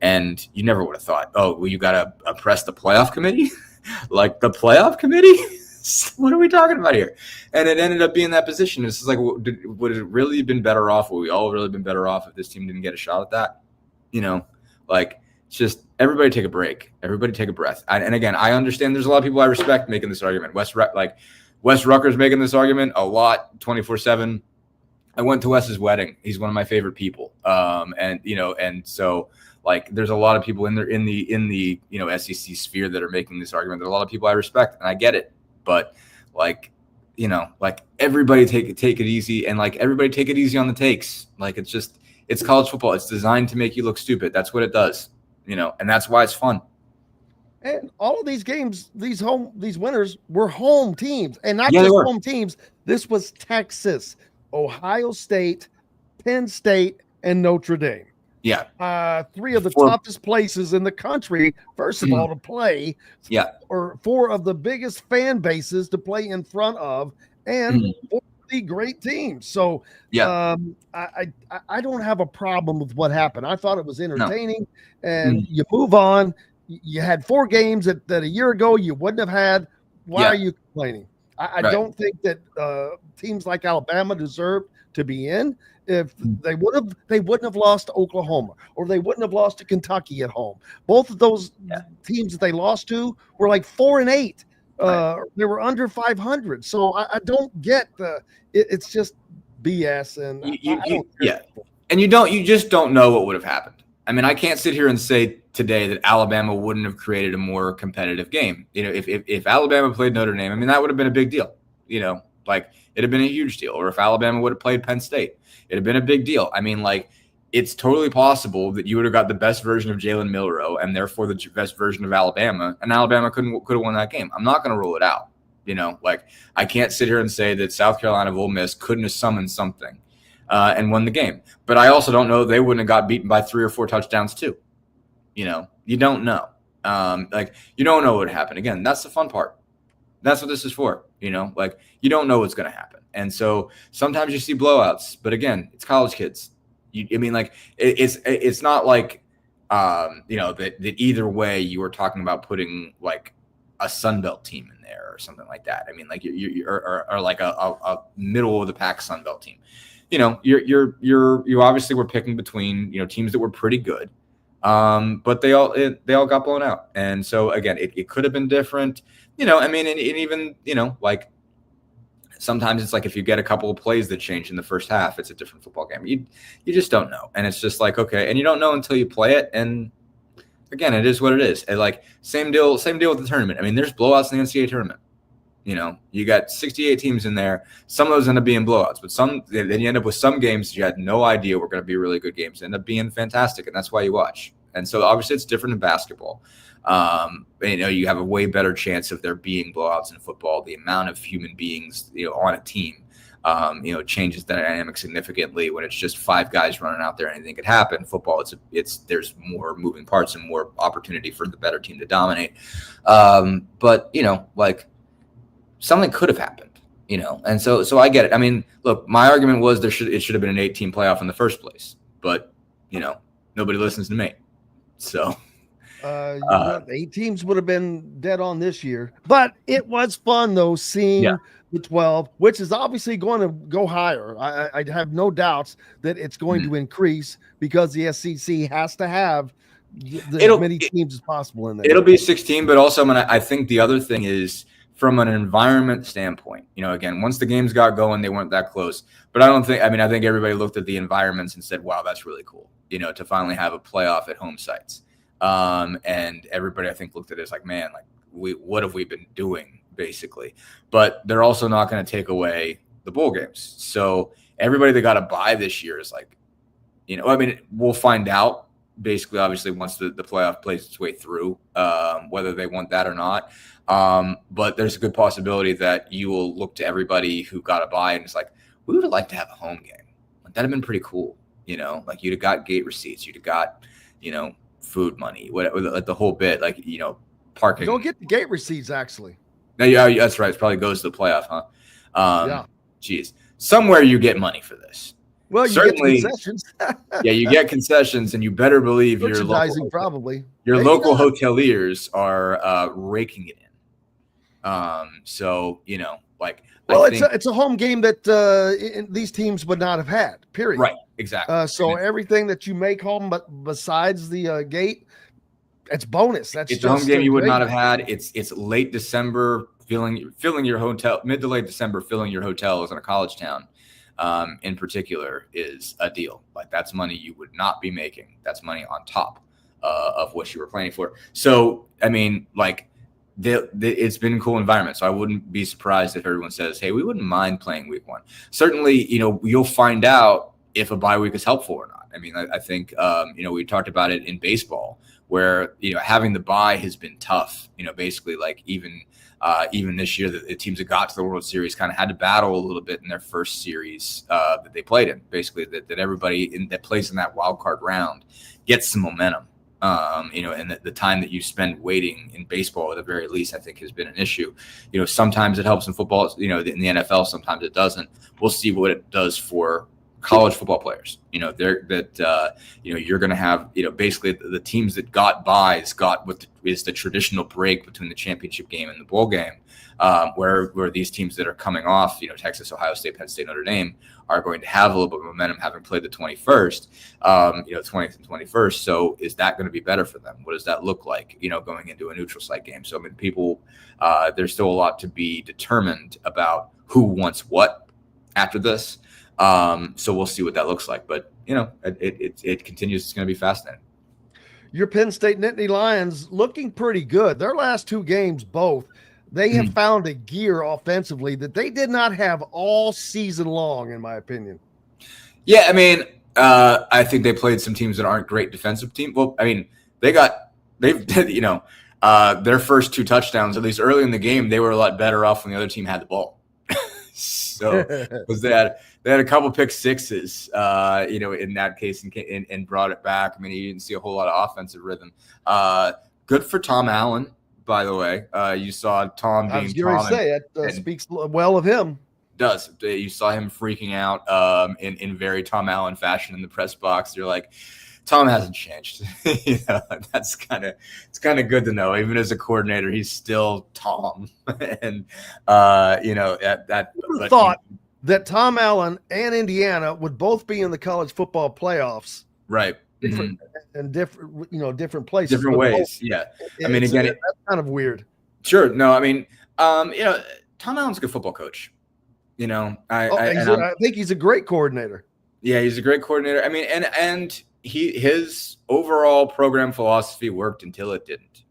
And you never would have thought, oh, well, you got to oppress the playoff committee? Like the playoff committee? What are we talking about here? And it ended up being that position. It's just like, would it really have been better off? Would we all really been better off if this team didn't get a shot at that? You know, like, it's just everybody take a break. Everybody take a breath. And again, I understand there's a lot of people I respect making this argument. Wes Rucker's making this argument a lot, 24/7. I went to Wes's wedding. He's one of my favorite people. And you know, and so like there's a lot of people in the you know, SEC sphere that are making this argument. There's a lot of people I respect, and I get it. But like, you know, like everybody take it easy, and like everybody take it easy on the takes. Like it's college football. It's designed to make you look stupid. That's what it does. You know, and that's why it's fun.
And all of these games, these winners were home teams, and not just home teams. This was Texas, Ohio State, Penn State, and Notre Dame.
Yeah.
3 of the toughest places in the country, first of all, to play.
Yeah.
Or 4 of the biggest fan bases to play in front of, and 4 of the great teams. So
yeah,
I don't have a problem with what happened. I thought it was entertaining, and you move on. You had 4 games that a year ago you wouldn't have had. Why are you complaining? I don't think that teams like Alabama deserve to be in. If they wouldn't have lost to Oklahoma, or they wouldn't have lost to Kentucky at home. Both of those teams that they lost to were like 4-8. They were under 500. So I don't get it's just BS. And
and you just don't know what would have happened. I mean, I can't sit here and say today that Alabama wouldn't have created a more competitive game. You know, if Alabama played Notre Dame, I mean, that would have been a big deal. You know, like it'd have been a huge deal. Or if Alabama would have played Penn State, it'd have been a big deal. I mean, like, it's totally possible that you would have got the best version of Jalen Milroe and therefore the best version of Alabama, and Alabama could have won that game. I'm not going to rule it out. You know, like I can't sit here and say that South Carolina Ole Miss couldn't have summoned something and won the game. But I also don't know they wouldn't have got beaten by 3 or 4 touchdowns too. You know, you don't know. Like you don't know what happened. Again, that's the fun part. That's what this is for. You know, like you don't know what's going to happen. And so sometimes you see blowouts, but again, it's college kids. I mean, like it's not like, you know, that either way you were talking about putting like a Sun Belt team in there or something like that. I mean, like or like a middle of the pack Sun Belt team. You know, you obviously were picking between, you know, teams that were pretty good, but they all got blown out. And so again, it could have been different. You know, I mean, and even, you know, like sometimes it's like if you get a couple of plays that change in the first half, it's a different football game. You just don't know. And it's just like, okay. And you don't know until you play it. And again, it is what it is. And like same deal with the tournament. I mean, there's blowouts in the NCAA tournament. You know, you got 68 teams in there. Some of those end up being blowouts, but then you end up with some games you had no idea were going to be really good games. They end up being fantastic. And that's why you watch. And so obviously it's different in basketball. You know, you have a way better chance of there being blowouts in football. The amount of human beings, you know, on a team, you know, changes the dynamic significantly when it's just 5 guys running out there. Anything could happen. Football, there's more moving parts and more opportunity for the better team to dominate. But you know, like something could have happened. And so I get it. I mean, look, my argument was it should have been an 8-team playoff in the first place, but nobody listens to me. So
8 teams would have been dead on this year, but it was fun though seeing the 12, which is obviously going to go higher. I have no doubts that it's going to increase because the SEC has to have as many teams as possible in there.
It'll be 16, but also I think the other thing is from an environment standpoint, again, once the games got going, they weren't that close. But I think everybody looked at the environments and said, wow, that's really cool, to finally have a playoff at home sites. And everybody, I think, looked at it as like, man, what have we been doing, basically? But they're also not going to take away the bowl games. So everybody that got a bye this year is like, we'll find out, basically, obviously, once the playoff plays its way through, whether they want that or not. But there's a good possibility that you will look to everybody who got a bye and it's like, we would have liked to have a home game. That'd have been pretty cool. You'd have got gate receipts. You'd have got, food money, whatever, the whole bit, parking.
Don't get the gate receipts, actually.
No, yeah, that's right. It probably goes to the playoff, huh? Geez. Somewhere you get money for this.
Well, you
certainly
get concessions.
Yeah, you get concessions, and you better believe your local hoteliers are raking it in. So
it's a home game that these teams would not have had. Period.
Right. Exactly.
So everything that you make home, but besides the gate, it's bonus.
It's a home game you would not have had. It's late December, filling your hotel, mid to late December, filling your hotels in a college town. In particular, is a deal. That's money you would not be making. That's money on top of what you were planning for. So it's been a cool environment. So I wouldn't be surprised if everyone says, "Hey, we wouldn't mind playing week 1." Certainly, you'll find out if a bye week is helpful or not. I mean, I think we talked about it in baseball, where having the bye has been tough. Basically, even this year, the teams that got to the World Series kind of had to battle a little bit in their first series that they played in. Basically, that everybody that plays in that wild card round gets some momentum. And the time that you spend waiting in baseball, at the very least, I think has been an issue. Sometimes it helps in football. In the NFL, sometimes it doesn't. We'll see what it does for college football players. You're going to have, basically the teams that got buys got what is the traditional break between the championship game and the bowl game, where these teams that are coming off, Texas, Ohio State, Penn State, Notre Dame, are going to have a little bit of momentum having played the 21st, 20th and 21st. So is that going to be better for them? What does that look like, going into a neutral site game? So, people, there's still a lot to be determined about who wants what after this. So we'll see what that looks like, but it continues. It's going to be fascinating.
Your Penn State Nittany Lions looking pretty good. Their last 2 games, both, they have found a gear offensively that they did not have all season long, in my opinion.
Yeah. I mean, I think they played some teams that aren't great defensive teams. Well, I mean, they've their first 2 touchdowns, at least early in the game, they were a lot better off when the other team had the ball. So because they had a couple pick sixes, in that case, and brought it back. I mean, you didn't see a whole lot of offensive rhythm. Good for Tom Allen, by the way. You saw Tom being Tom.
That speaks well of him.
Does. You saw him freaking out in very Tom Allen fashion in the press box. You're like, Tom hasn't changed. It's kind of good to know. Even as a coordinator, he's still Tom. And
thought that Tom Allen and Indiana would both be in the college football playoffs,
right?
Different places,
different ways. Yeah, I mean, again,
that's kind of weird.
Sure. No, I mean, Tom Allen's a good football coach. I
think he's a great coordinator.
Yeah, he's a great coordinator. I mean, and his overall program philosophy worked until it didn't.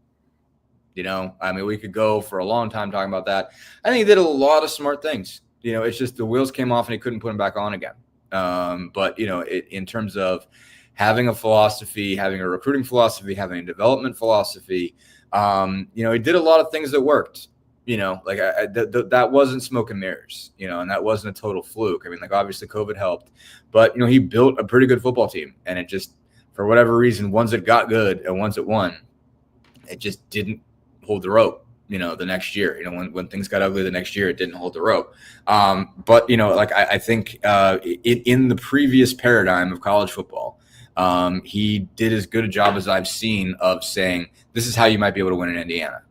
I mean, we could go for a long time talking about that. I think he did a lot of smart things. It's just the wheels came off and he couldn't put them back on again. But in terms of having a philosophy, having a recruiting philosophy, having a development philosophy, he did a lot of things that worked. That wasn't smoke and mirrors, and that wasn't a total fluke. I mean, obviously COVID helped, but, he built a pretty good football team, and it just, for whatever reason, once it got good and once it won, it just didn't hold the rope. the next year. When things got ugly the next year, it didn't hold the rope. But like I think in the previous paradigm of college football, he did as good a job as I've seen of saying, this is how you might be able to win in Indiana.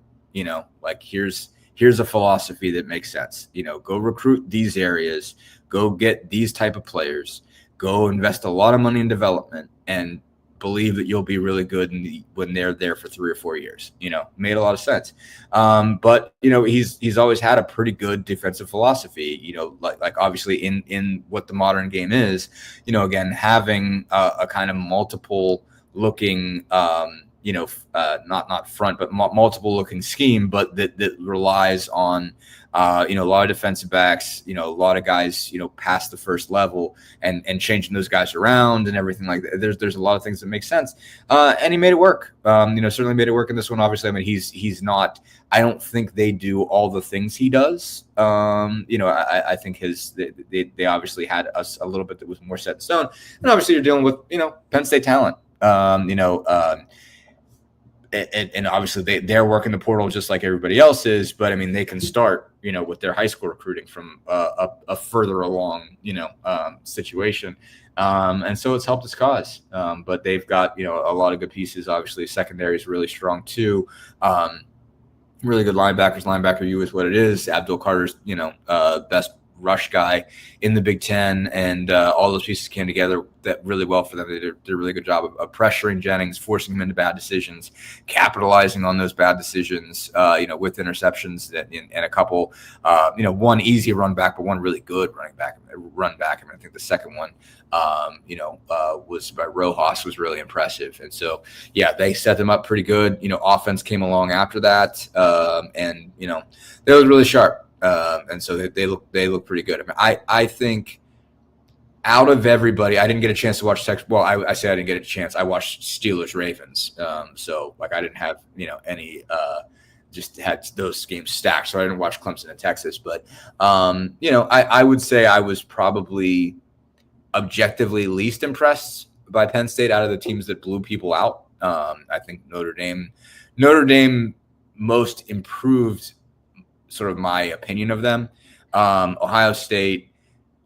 Like here's a philosophy that makes sense. Go recruit these areas, go get these type of players, go invest a lot of money in development, and believe that you'll be really good when they're there for 3 or 4 years. Made a lot of sense. But he's always had a pretty good defensive philosophy. Like obviously in what the modern game is. Again, having a kind of multiple looking. Not front, but multiple looking scheme, but that relies on, a lot of defensive backs, a lot of guys, past the first level and changing those guys around and everything like that. There's a lot of things that make sense. And he made it work. Certainly made it work in this one. Obviously, I mean, he's not, I don't think they do all the things he does. I think they obviously had a little bit that was more set in stone. And obviously you're dealing with, Penn State talent, and obviously they're working the portal just like everybody else is, but I mean, they can start, with their high school recruiting from a further along, situation. And so it's helped its cause. But they've got, a lot of good pieces. Obviously secondary is really strong too. Really good linebackers. Linebacker U is what it is. Abdul Carter's, best rush guy in the Big Ten, and all those pieces came together that really well for them. They did a really good job of pressuring Jennings, forcing him into bad decisions, capitalizing on those bad decisions, with interceptions and a couple, one easy run back, but one really good run back. I think the second one, was by Rojas, was really impressive. And so, yeah, they set them up pretty good. Offense came along after that, and they looked really sharp. And so they look pretty good. I mean, I think out of everybody, I didn't get a chance to watch Texas. Well, I say I didn't get a chance. I watched Steelers Ravens. So like I didn't have any just had those games stacked. So I didn't watch Clemson and Texas. But I would say I was probably objectively least impressed by Penn State out of the teams that blew people out. I think Notre Dame most improved. Sort of my opinion of them. Ohio State,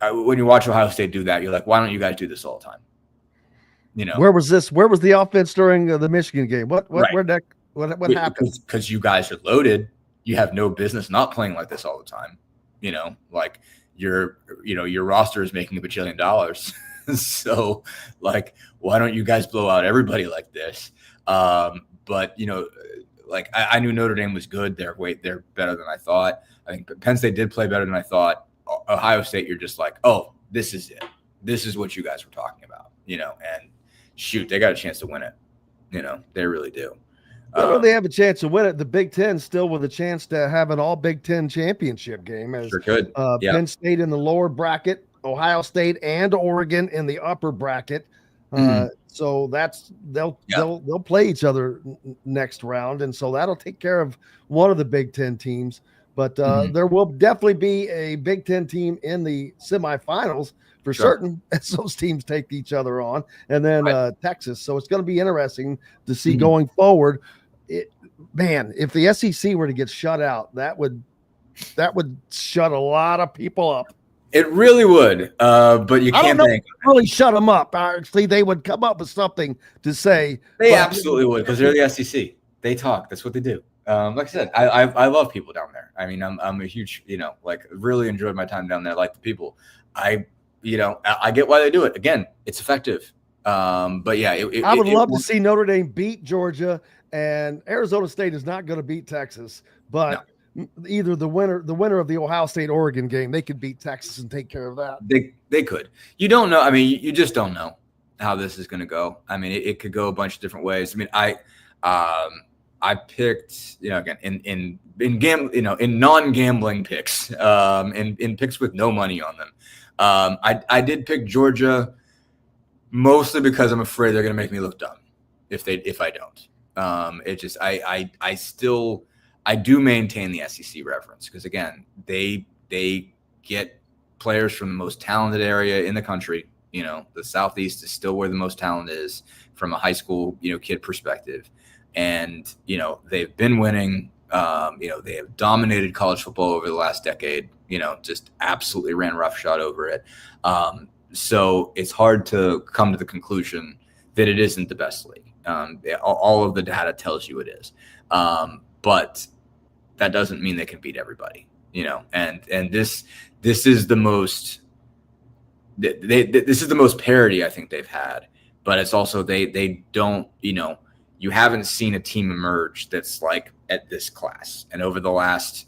when you watch Ohio State do that, you're like, why don't you guys do this all the time?
Where was this? Where was the offense during the Michigan game? What happened?
Because you guys are loaded. You have no business not playing like this all the time. Like your roster is making $1 bajillion. So like, why don't you guys blow out everybody like this? But like I knew Notre Dame was good. They're better than I thought. I think Penn State did play better than I thought. Ohio State, you're just like, oh, this is it. This is what you guys were talking about, and shoot, they got a chance to win it. They really do.
They have a chance to win it. The Big Ten still with a chance to have an all Big Ten championship game. As
sure could.
Penn State in the lower bracket, Ohio State and Oregon in the upper bracket. So that's they'll play each other next round, and so that'll take care of one of the Big Ten teams. But there will definitely be a Big Ten team in the semifinals for certain, as those teams take each other on, and then Texas. So it's going to be interesting to see going forward. If the SEC were to get shut out, that would shut a lot of people up.
It really would, but you can't
really shut them up. Actually, they would come up with something to say.
They absolutely would, because they're the SEC. They talk. That's what they do. Like I said, I love people down there. I mean, I'm a huge, really enjoyed my time down there. Like the people, I get why they do it. Again, it's effective. But yeah,
I would love to see Notre Dame beat Georgia, and Arizona State is not going to beat Texas, but. No. Either the winner of the Ohio State-Oregon game, they could beat Texas and take care of that.
They could. You don't know. I mean, you just don't know how this is going to go. I mean, it could go a bunch of different ways. I mean, I picked, again, in non-gambling picks, in picks with no money on them. I did pick Georgia mostly because I'm afraid they're going to make me look dumb if I don't. It just I do maintain the SEC reference because, again, they get players from the most talented area in the country. The Southeast is still where the most talent is from a high school, kid perspective. And, they've been winning. They have dominated college football over the last decade, just absolutely ran roughshod over it. So it's hard to come to the conclusion that it isn't the best league. All of the data tells you it is. But that doesn't mean they can beat everybody, and this is the most this is the most parity I think they've had, but it's also they don't, you haven't seen a team emerge that's like at this class. And over the last,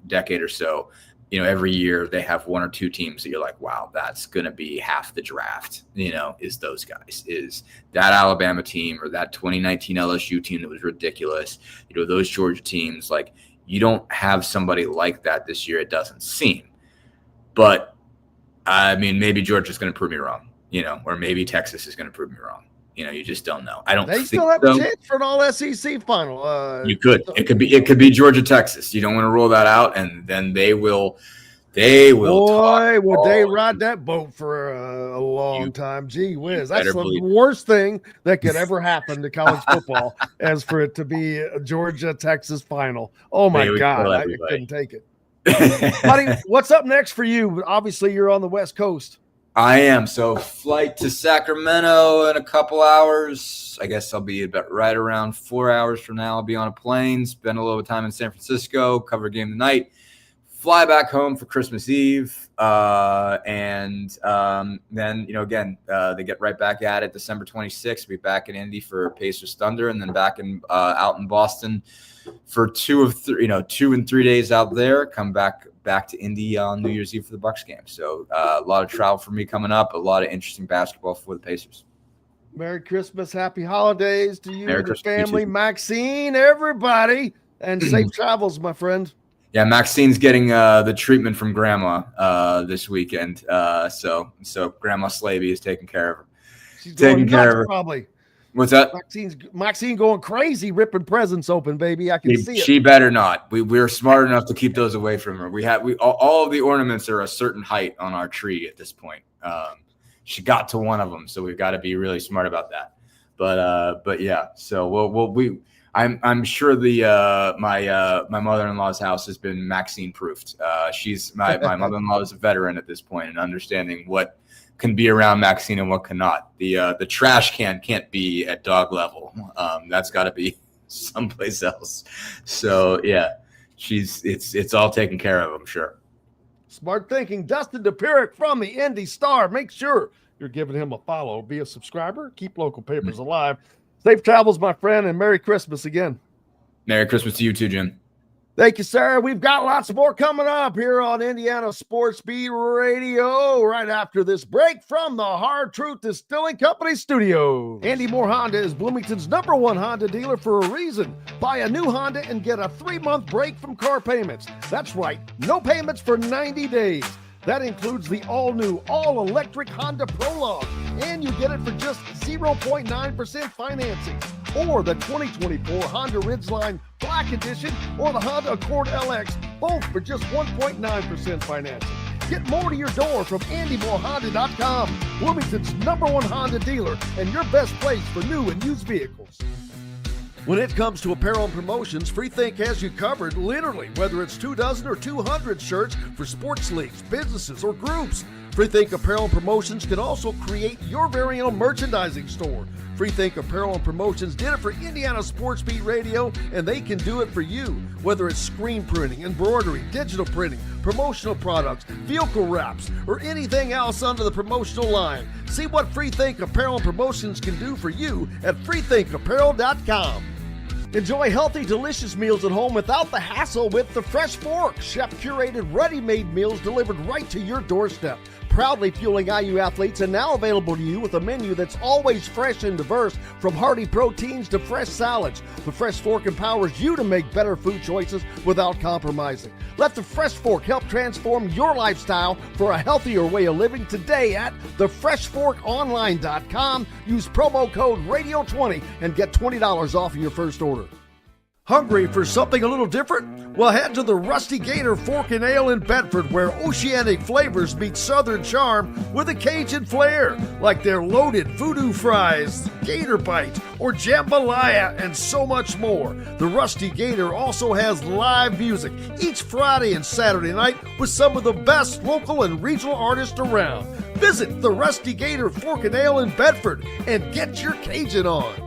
decade or so, every year they have one or two teams that you're like, wow, that's going to be half the draft, is those guys, is that Alabama team or that 2019 LSU team that was ridiculous. Those Georgia teams, like, you don't have somebody like that this year. It doesn't seem, but I mean, maybe Georgia's going to prove me wrong, or maybe Texas is going to prove me wrong. You just don't know. I don't.
They
think
still have
so.
a chance for an all-SEC final.
You could. It could be Georgia, Texas. You don't want to rule that out, and then they will. Boy,
will they ride that boat for a long time? Gee whiz, that's the worst thing that could ever happen to college football, as for it to be a Georgia, Texas final. Oh my God, I couldn't take it. Buddy, what's up next for you? Obviously, you're on the West Coast.
I am. So flight to Sacramento in a couple hours. I guess I'll be about right around 4 hours from now. I'll be on a plane, spend a little time in San Francisco, cover a game tonight, fly back home for Christmas Eve. And then, again, they get right back at it December 26th. Be back in Indy for Pacers Thunder, and then back in out in Boston for 2 and 3 days out there. Come back to Indy on New Year's Eve for the Bucks game. So a lot of travel for me coming up, a lot of interesting basketball for the Pacers.
Merry Christmas, happy holidays to you
Merry
and your
Christmas,
family, Maxine, everybody, and safe travels, my friend.
Yeah, Maxine's getting the treatment from Grandma this weekend. So Grandma Slavey is taking care of her.
She's taking care of her. Probably.
What's that?
Maxine going crazy, ripping presents open, baby. I can see it.
She better not. We're smart enough to keep those away from her. All of the ornaments are a certain height on our tree at this point. She got to one of them, so we've got to be really smart about that. But yeah. So I'm sure my mother-in-law's house has been Maxine proofed. She's my mother-in-law is a veteran at this point and understanding what can be around Maxine and what cannot. The trash can can't be at dog level. That's got to be someplace else. So yeah, it's all taken care of, I'm sure.
Smart thinking. Dustin Dopirak from the Indy Star. Make sure you're giving him a follow. Be a subscriber. Keep local papers alive. Safe travels, my friend, and Merry Christmas again.
Merry Christmas to you too, Jim.
Thank you, sir. We've got lots more coming up here on Indiana Sports Beat Radio right after this break from the Hard Truth Distilling Company studio. Andy Moore Honda is Bloomington's #1 Honda dealer for a reason. Buy a new Honda and get a 3-month break from car payments. That's right, no payments for 90 days. That includes the all-new, all-electric Honda Prologue, and you get it for just 0.9% financing, or the 2024 Honda Ridgeline Black Edition, or the Honda Accord LX, both for just 1.9% financing. Get more to your door from AndyMooreHonda.com, Bloomington's #1 Honda dealer and your best place for new and used vehicles. When it comes to apparel and promotions, Freethink has you covered, literally, whether it's 24 or 200 shirts for sports leagues, businesses, or groups. Freethink Apparel and Promotions can also create your very own merchandising store. Freethink Apparel and Promotions did it for Indiana Sports Beat Radio, and they can do it for you. Whether it's screen printing, embroidery, digital printing, promotional products, vehicle wraps, or anything else under the promotional line. See what Freethink Apparel and Promotions can do for you at freethinkapparel.com. Enjoy healthy, delicious meals at home without the hassle with the Fresh Fork. Chef-curated, ready-made meals delivered right to your doorstep. Proudly fueling IU athletes and now available to you with a menu that's always fresh and diverse, from hearty proteins to fresh salads. The Fresh Fork empowers you to make better food choices without compromising. Let the Fresh Fork help transform your lifestyle for a healthier way of living today at thefreshforkonline.com. Use promo code RADIO20 and get $20 off of your first order. Hungry for something a little different? Well, head to the Rusty Gator Fork and Ale in Bedford, where oceanic flavors meet Southern charm with a Cajun flair, like their loaded voodoo fries, gator bite, or jambalaya, and so much more. The Rusty Gator also has live music each Friday and Saturday night with some of the best local and regional artists around. Visit the Rusty Gator Fork and Ale in Bedford and get your Cajun on.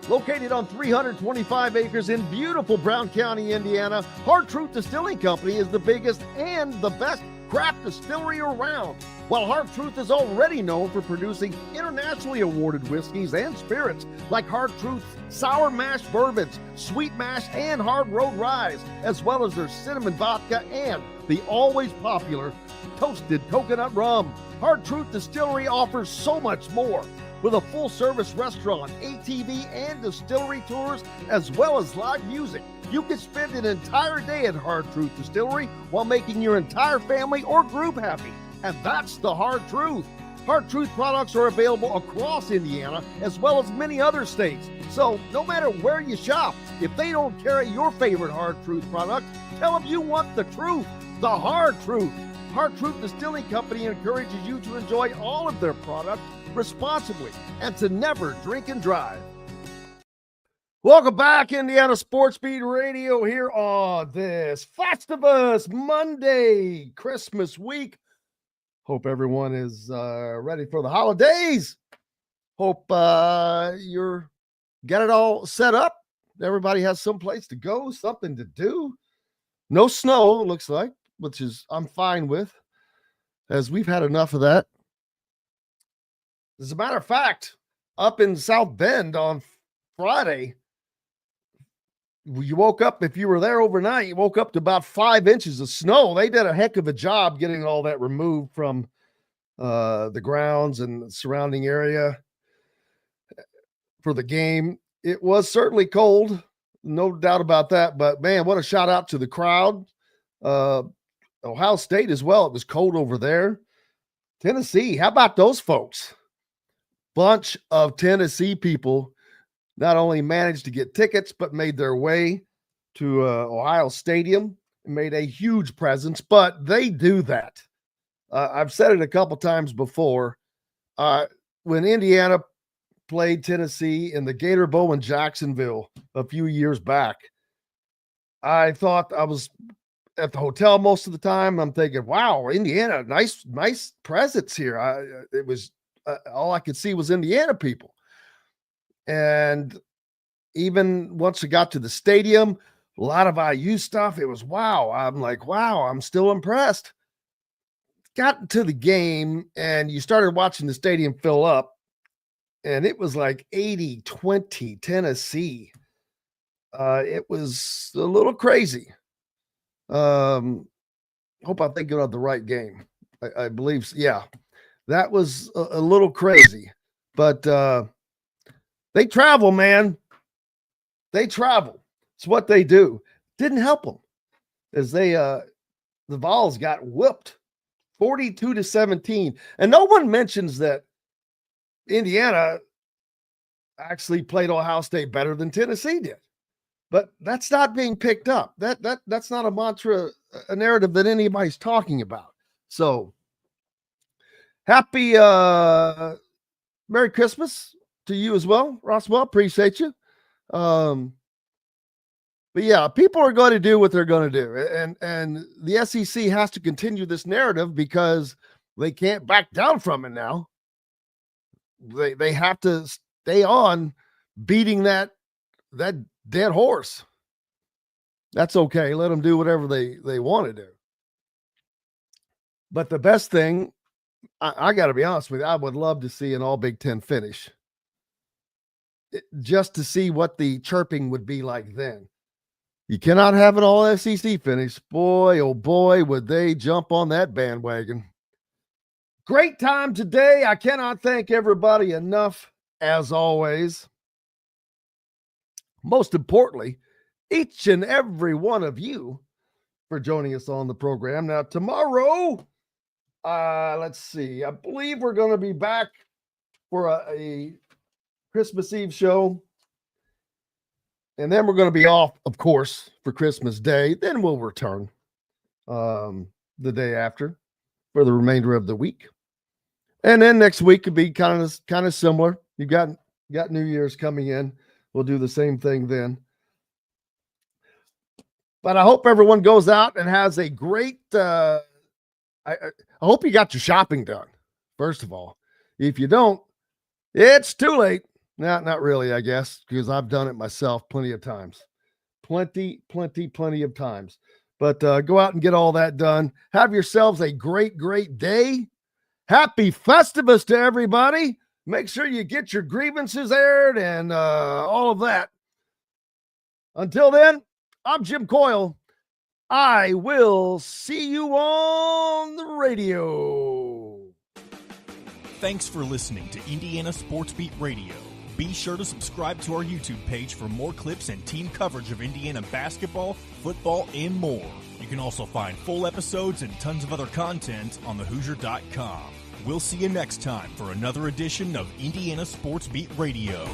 Located on 325 acres in beautiful Brown County, Indiana, Hard Truth Distilling Company is the biggest and the best craft distillery around. While Hard Truth is already known for producing internationally awarded whiskeys and spirits like Hard Truth's sour mash bourbons, sweet mash, and hard road ryes, as well as their cinnamon vodka and the always popular toasted coconut rum. Hard Truth Distillery offers so much more. With a full-service restaurant, ATV, and distillery tours, as well as live music, you can spend an entire day at Hard Truth Distillery while making your entire family or group happy. And that's the Hard Truth. Hard Truth products are available across Indiana, as well as many other states. So no matter where you shop, if they don't carry your favorite Hard Truth product, tell them you want the truth, the Hard Truth. Hard Truth Distilling Company encourages you to enjoy all of their products responsibly and to never drink and drive. Welcome back, Indiana Sports Beat Radio, here on this Festivus Monday, Christmas week. Hope everyone is ready for the holidays. Hope you're got it all set up. Everybody has some place to go, something to do. No snow, it looks like, which is I'm fine with, as we've had enough of that. As a matter of fact, up in South Bend on Friday, you woke up, if you were there overnight, you woke up to about 5 inches of snow. They did a heck of a job getting all that removed from the grounds and the surrounding area for the game. It was certainly cold, no doubt about that. But, man, what a shout out to the crowd. Ohio State as well. It was cold over there. Tennessee, how about those folks? Bunch of Tennessee people not only managed to get tickets, but made their way to Ohio Stadium and made a huge presence. But they do that. I've said it a couple times before. When Indiana played Tennessee in the Gator Bowl in Jacksonville a few years back, I thought I was at the hotel most of the time. I'm thinking, wow, Indiana, nice presence here. It was all I could see was Indiana people. And even once we got to the stadium, a lot of IU stuff. It was wow. I'm like, wow, I'm still impressed. Got to the game and you started watching the stadium fill up, and it was like 80-20 Tennessee. It was a little crazy. Hope I'm thinking of the right game. I believe so. Yeah, that was a little crazy, but they travel, man. They travel. It's what they do. Didn't help them as the Vols got whooped 42-17. And no one mentions that Indiana actually played Ohio State better than Tennessee did. But that's not being picked up. That's not a mantra, a narrative that anybody's talking about. So happy Merry Christmas to you as well, Roswell. Appreciate you. But yeah, people are going to do what they're going to do. And the SEC has to continue this narrative because they can't back down from it now. They have to stay on beating that dead horse. That's okay. Let them do whatever they want to do. But the best thing, I got to be honest with you, I would love to see an all Big Ten finish. Just to see what the chirping would be like then. You cannot have an all SEC finish. Boy, oh boy, would they jump on that bandwagon. Great time today. I cannot thank everybody enough, as always. Most importantly, each and every one of you for joining us on the program. Now, tomorrow, let's see, I believe we're going to be back for a Christmas Eve show. And then we're going to be off, of course, for Christmas Day. Then we'll return the day after for the remainder of the week. And then next week could be kind of similar. You got New Year's coming in. We'll do the same thing then. But I hope everyone goes out and has a great I hope you got your shopping done, first of all. If you don't, it's too late. Not really, I guess, because I've done it myself plenty of times. Plenty of times. But go out and get all that done. Have yourselves a great day. Happy Festivus to everybody. Make sure you get your grievances aired and all of that. Until then, I'm Jim Coyle. I will see you on the radio.
Thanks for listening to Indiana Sports Beat Radio. Be sure to subscribe to our YouTube page for more clips and team coverage of Indiana basketball, football, and more. You can also find full episodes and tons of other content on thehoosier.com. We'll see you next time for another edition of Indiana Sports Beat Radio.